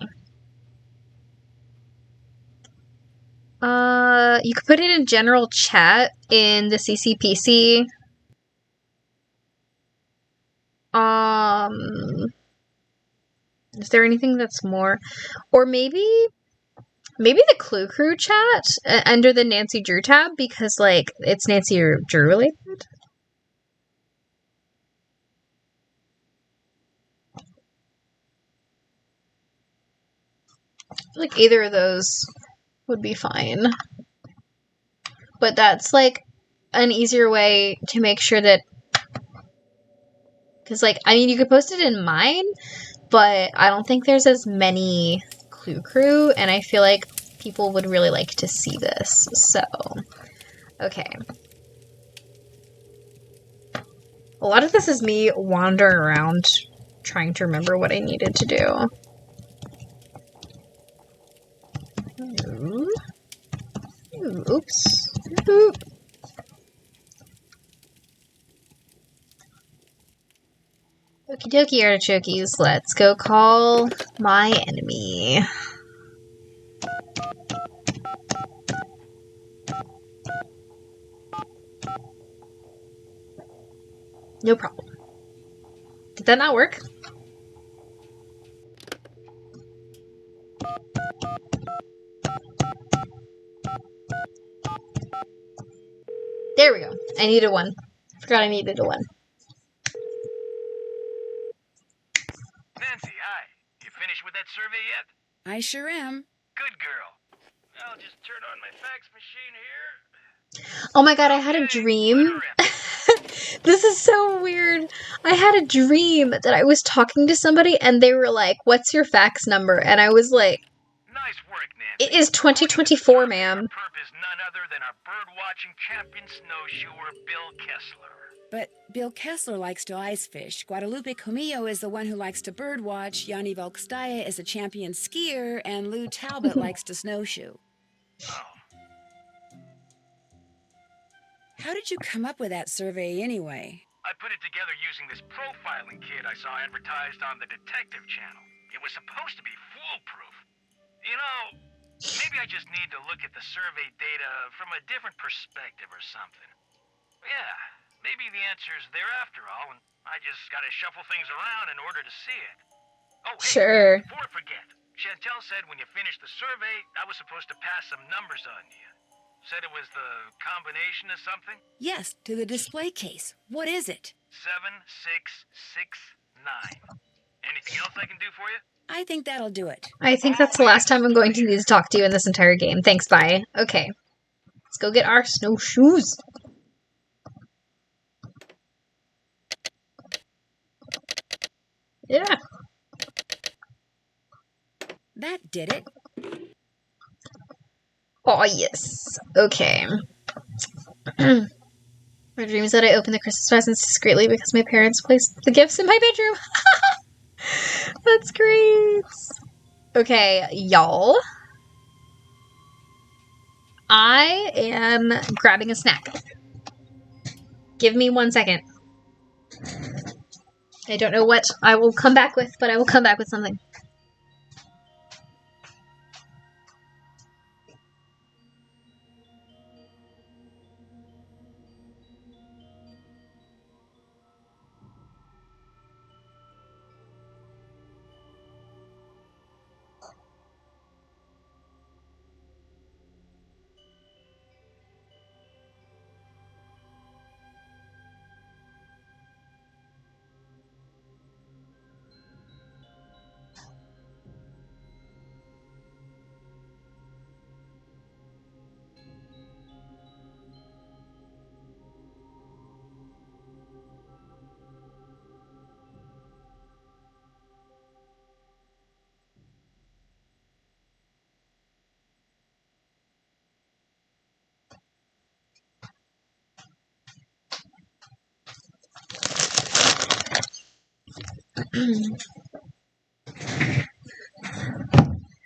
S1: You could put it in general chat in the CCPC. Is there anything that's more? Or maybe the Clue Crew chat under the Nancy Drew tab, because, like, it's Nancy Drew related? I feel like either of those would be fine. But that's, like, an easier way to make sure that... Because, like, I mean, you could post it in mine, but I don't think there's as many Clue Crew, and I feel like people would really like to see this. So, okay. A lot of this is me wandering around trying to remember what I needed to do. Oops. Oop. Okie dokie, artichokes. Let's go call my enemy. No problem. Did that not work? There we go. I needed one. Forgot I needed a one.
S13: Nancy, hi. You finished with that survey yet?
S2: I sure am.
S13: Good girl. I'll just turn on my fax machine here.
S1: Oh my god, I had a dream. This is so weird. I had a dream that I was talking to somebody and they were like, "What's your fax number?" And I was like,
S13: Nice work, Nancy.
S1: "It is 2024, ma'am."
S13: Perp is none other than our bird-watching champion snowshoer, Bill Kessler.
S2: But Bill Kessler likes to ice fish. Guadalupe Comillo is the one who likes to birdwatch. Yanni Volkstaya is a champion skier. And Lou Talbot likes to snowshoe.
S13: Oh.
S2: How did you come up with that survey anyway?
S13: I put it together using this profiling kit I saw advertised on the Detective Channel. It was supposed to be foolproof. You know, maybe I just need to look at the survey data from a different perspective or something. Yeah, maybe the answer's there after all, and I just gotta shuffle things around in order to see it. Oh, hey,
S1: Sure.
S13: before I forget, Chantel said when you finished the survey, I was supposed to pass some numbers on you. Said it was the combination of something?
S2: Yes, to the display case. What is it?
S13: 7669. Anything else I can do for you?
S2: I think that'll do it.
S1: I think that's the last time I'm going to need to talk to you in this entire game. Thanks, bye. Okay. Let's go get our snowshoes. Yeah.
S2: That did it.
S1: Oh, yes. Okay. My dream is that I open the Christmas presents discreetly because my parents placed the gifts in my bedroom. That's great. Okay, y'all. I am grabbing a snack. Give me 1 second. I don't know what I will come back with, but I will come back with something.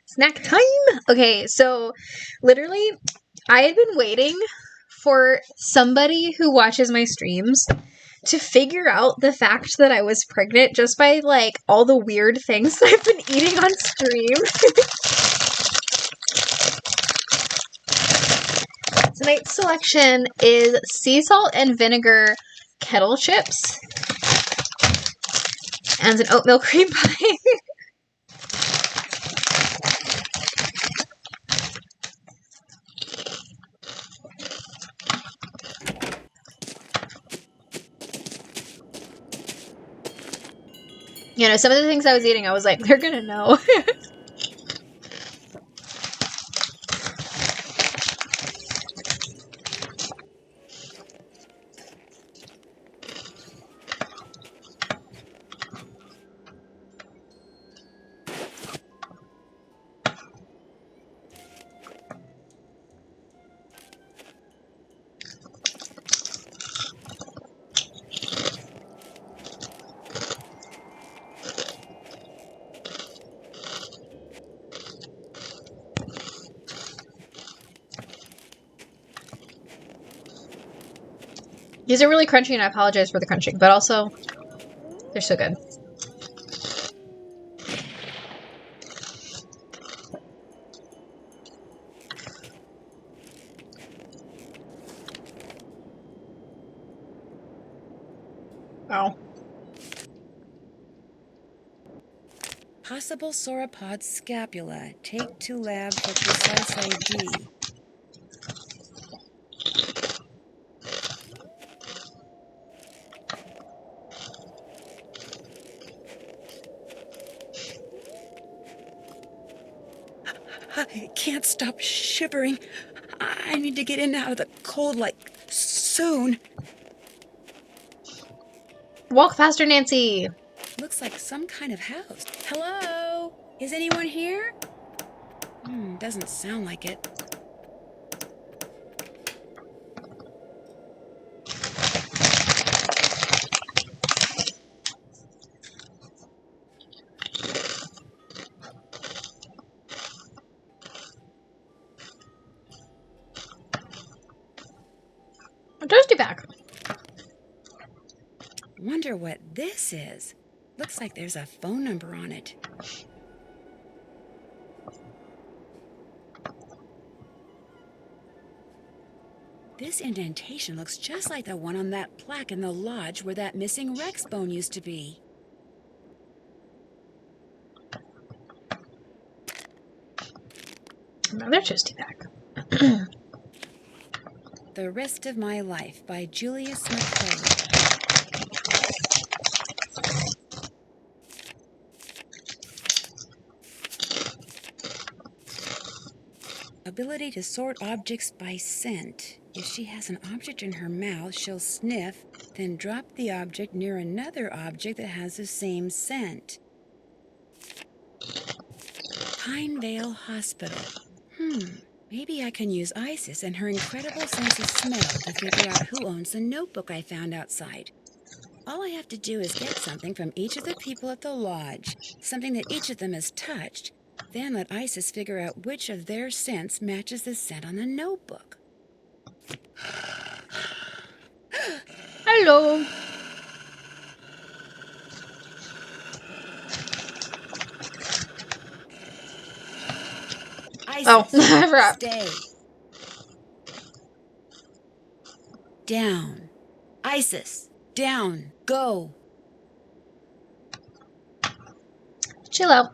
S1: Snack time? Okay, so literally, I had been waiting for somebody who watches my streams to figure out the fact that I was pregnant just by, like, all the weird things that I've been eating on stream. Tonight's selection is sea salt and vinegar kettle chips and an oatmeal cream pie. You know, some of the things I was eating, I was like, they're gonna know. These are really crunchy, and I apologize for the crunching, but also, they're so good. Wow.
S2: Possible sauropod scapula. Take to lab for precise ID. I can't stop shivering. I need to get in and out of the cold, like, soon.
S1: Walk faster, Nancy!
S2: Looks like some kind of house. Hello? Is anyone here? Doesn't sound like it.
S1: A toasty pack.
S2: Wonder what this is. Looks like there's a phone number on it. This indentation looks just like the one on that plaque in the lodge where that missing Rex bone used to be.
S1: Another toasty pack.
S2: The Rest of My Life by Julius McClary. Ability to sort objects by scent. If she has an object in her mouth, she'll sniff, then drop the object near another object that has the same scent. Pinevale Hospital. Maybe I can use Isis and her incredible sense of smell to figure out who owns the notebook I found outside. All I have to do is get something from each of the people at the lodge, something that each of them has touched, then let Isis figure out which of their scents matches the scent on the notebook.
S1: Hello. Oh,
S2: Isis,
S1: I forgot.
S2: stay. Down. Isis, down. Go.
S1: Chill out.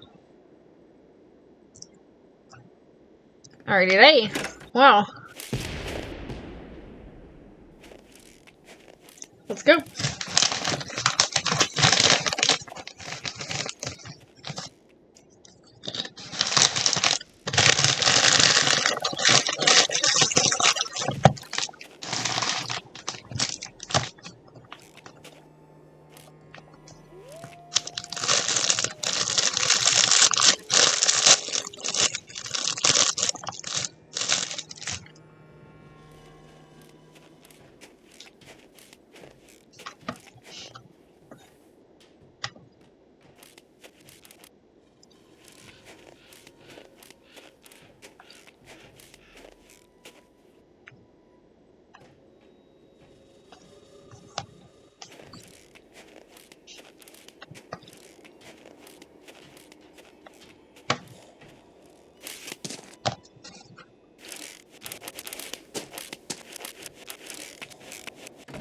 S1: Alrighty. Wow. Let's go.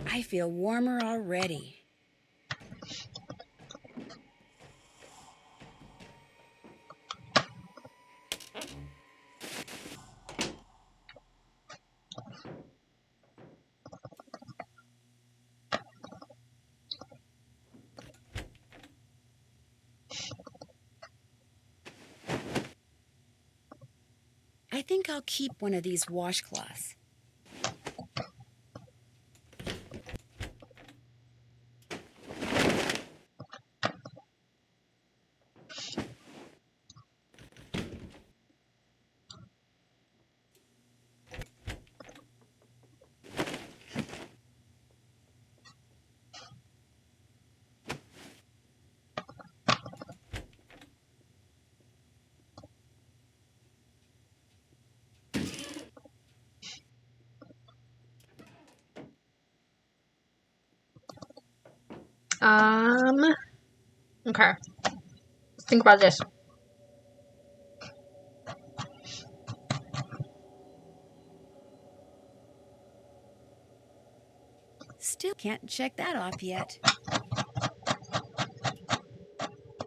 S2: I feel warmer already. I think I'll keep one of these washcloths.
S1: Okay. Think about this.
S2: Still can't check that off yet.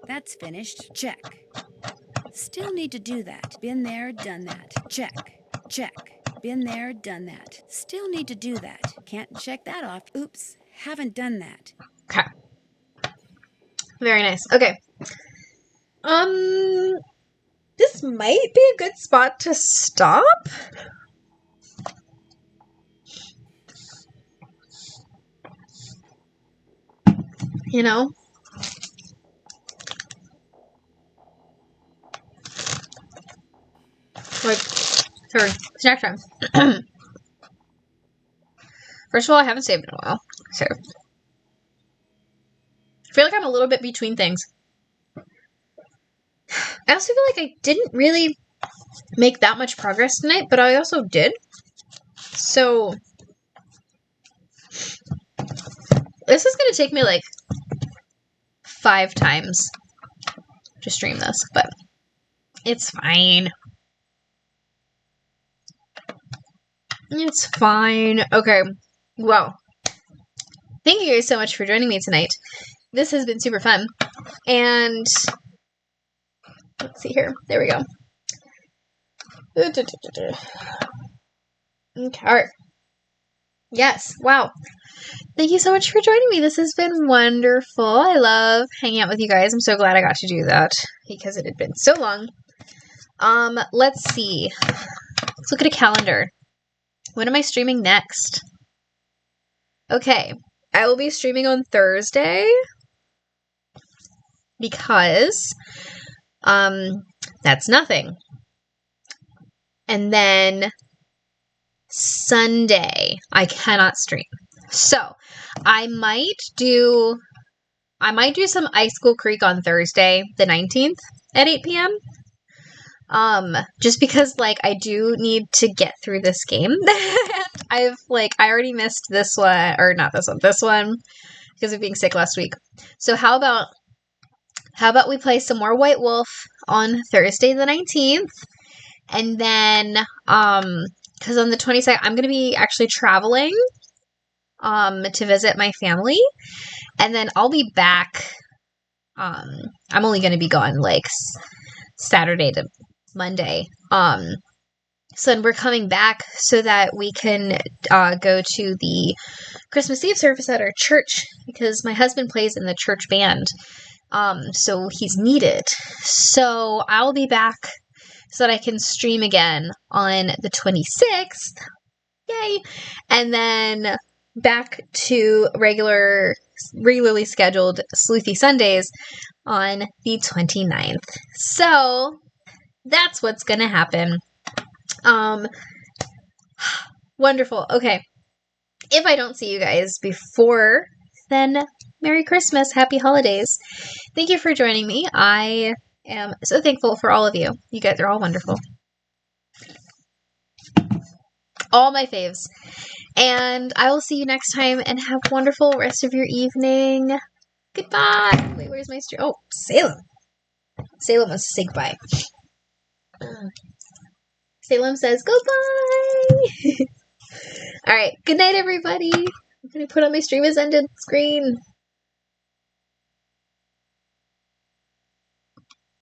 S2: That's finished. Check. Still need to do that. Been there, done that. Check. Check. Been there, done that. Still need to do that. Can't check that off. Oops. Haven't done that.
S1: Okay. Very nice. Okay. This might be a good spot to stop. You know? Like, for snack time. First of all, I haven't saved in a while, so I feel like I'm a little bit between things. I also feel like I didn't really make that much progress tonight, but I also did. So this is gonna take me like 5 times to stream this, but it's fine. It's fine. Okay. Well, thank you guys so much for joining me tonight. This has been super fun. And let's see here. There we go. Okay. All right. Yes. Wow. Thank you so much for joining me. This has been wonderful. I love hanging out with you guys. I'm so glad I got to do that because it had been so long. Let's see. Let's look at a calendar. When am I streaming next? Okay. I will be streaming on Thursday because that's nothing. And then Sunday I cannot stream. So, I might do some Icicle Creek on Thursday, the 19th at 8 p.m. Just because, like, I do need to get through this game. I already missed this one, or not this one, because of being sick last week. So how about we play some more White Wolf on Thursday the 19th, And then, because on the 22nd, I'm going to be actually traveling, to visit my family. And then I'll be back. I'm only going to be gone like Saturday to Monday. So then we're coming back so that we can go to the Christmas Eve service at our church because my husband plays in the church band. So he's needed. So I'll be back so that I can stream again on the 26th. Yay! And then back to regularly scheduled Sleuthy Sundays on the 29th. So that's what's gonna happen. Wonderful. Okay. If I don't see you guys before, then Merry Christmas, Happy Holidays. Thank you for joining me. I am so thankful for all of you. You guys are all wonderful. All my faves. And I will see you next time and have a wonderful rest of your evening. Goodbye. Wait, where's my stream? Oh, Salem. Salem wants to say goodbye. Salem says goodbye. All right. Good night, everybody. I'm going to put on my stream as ended screen.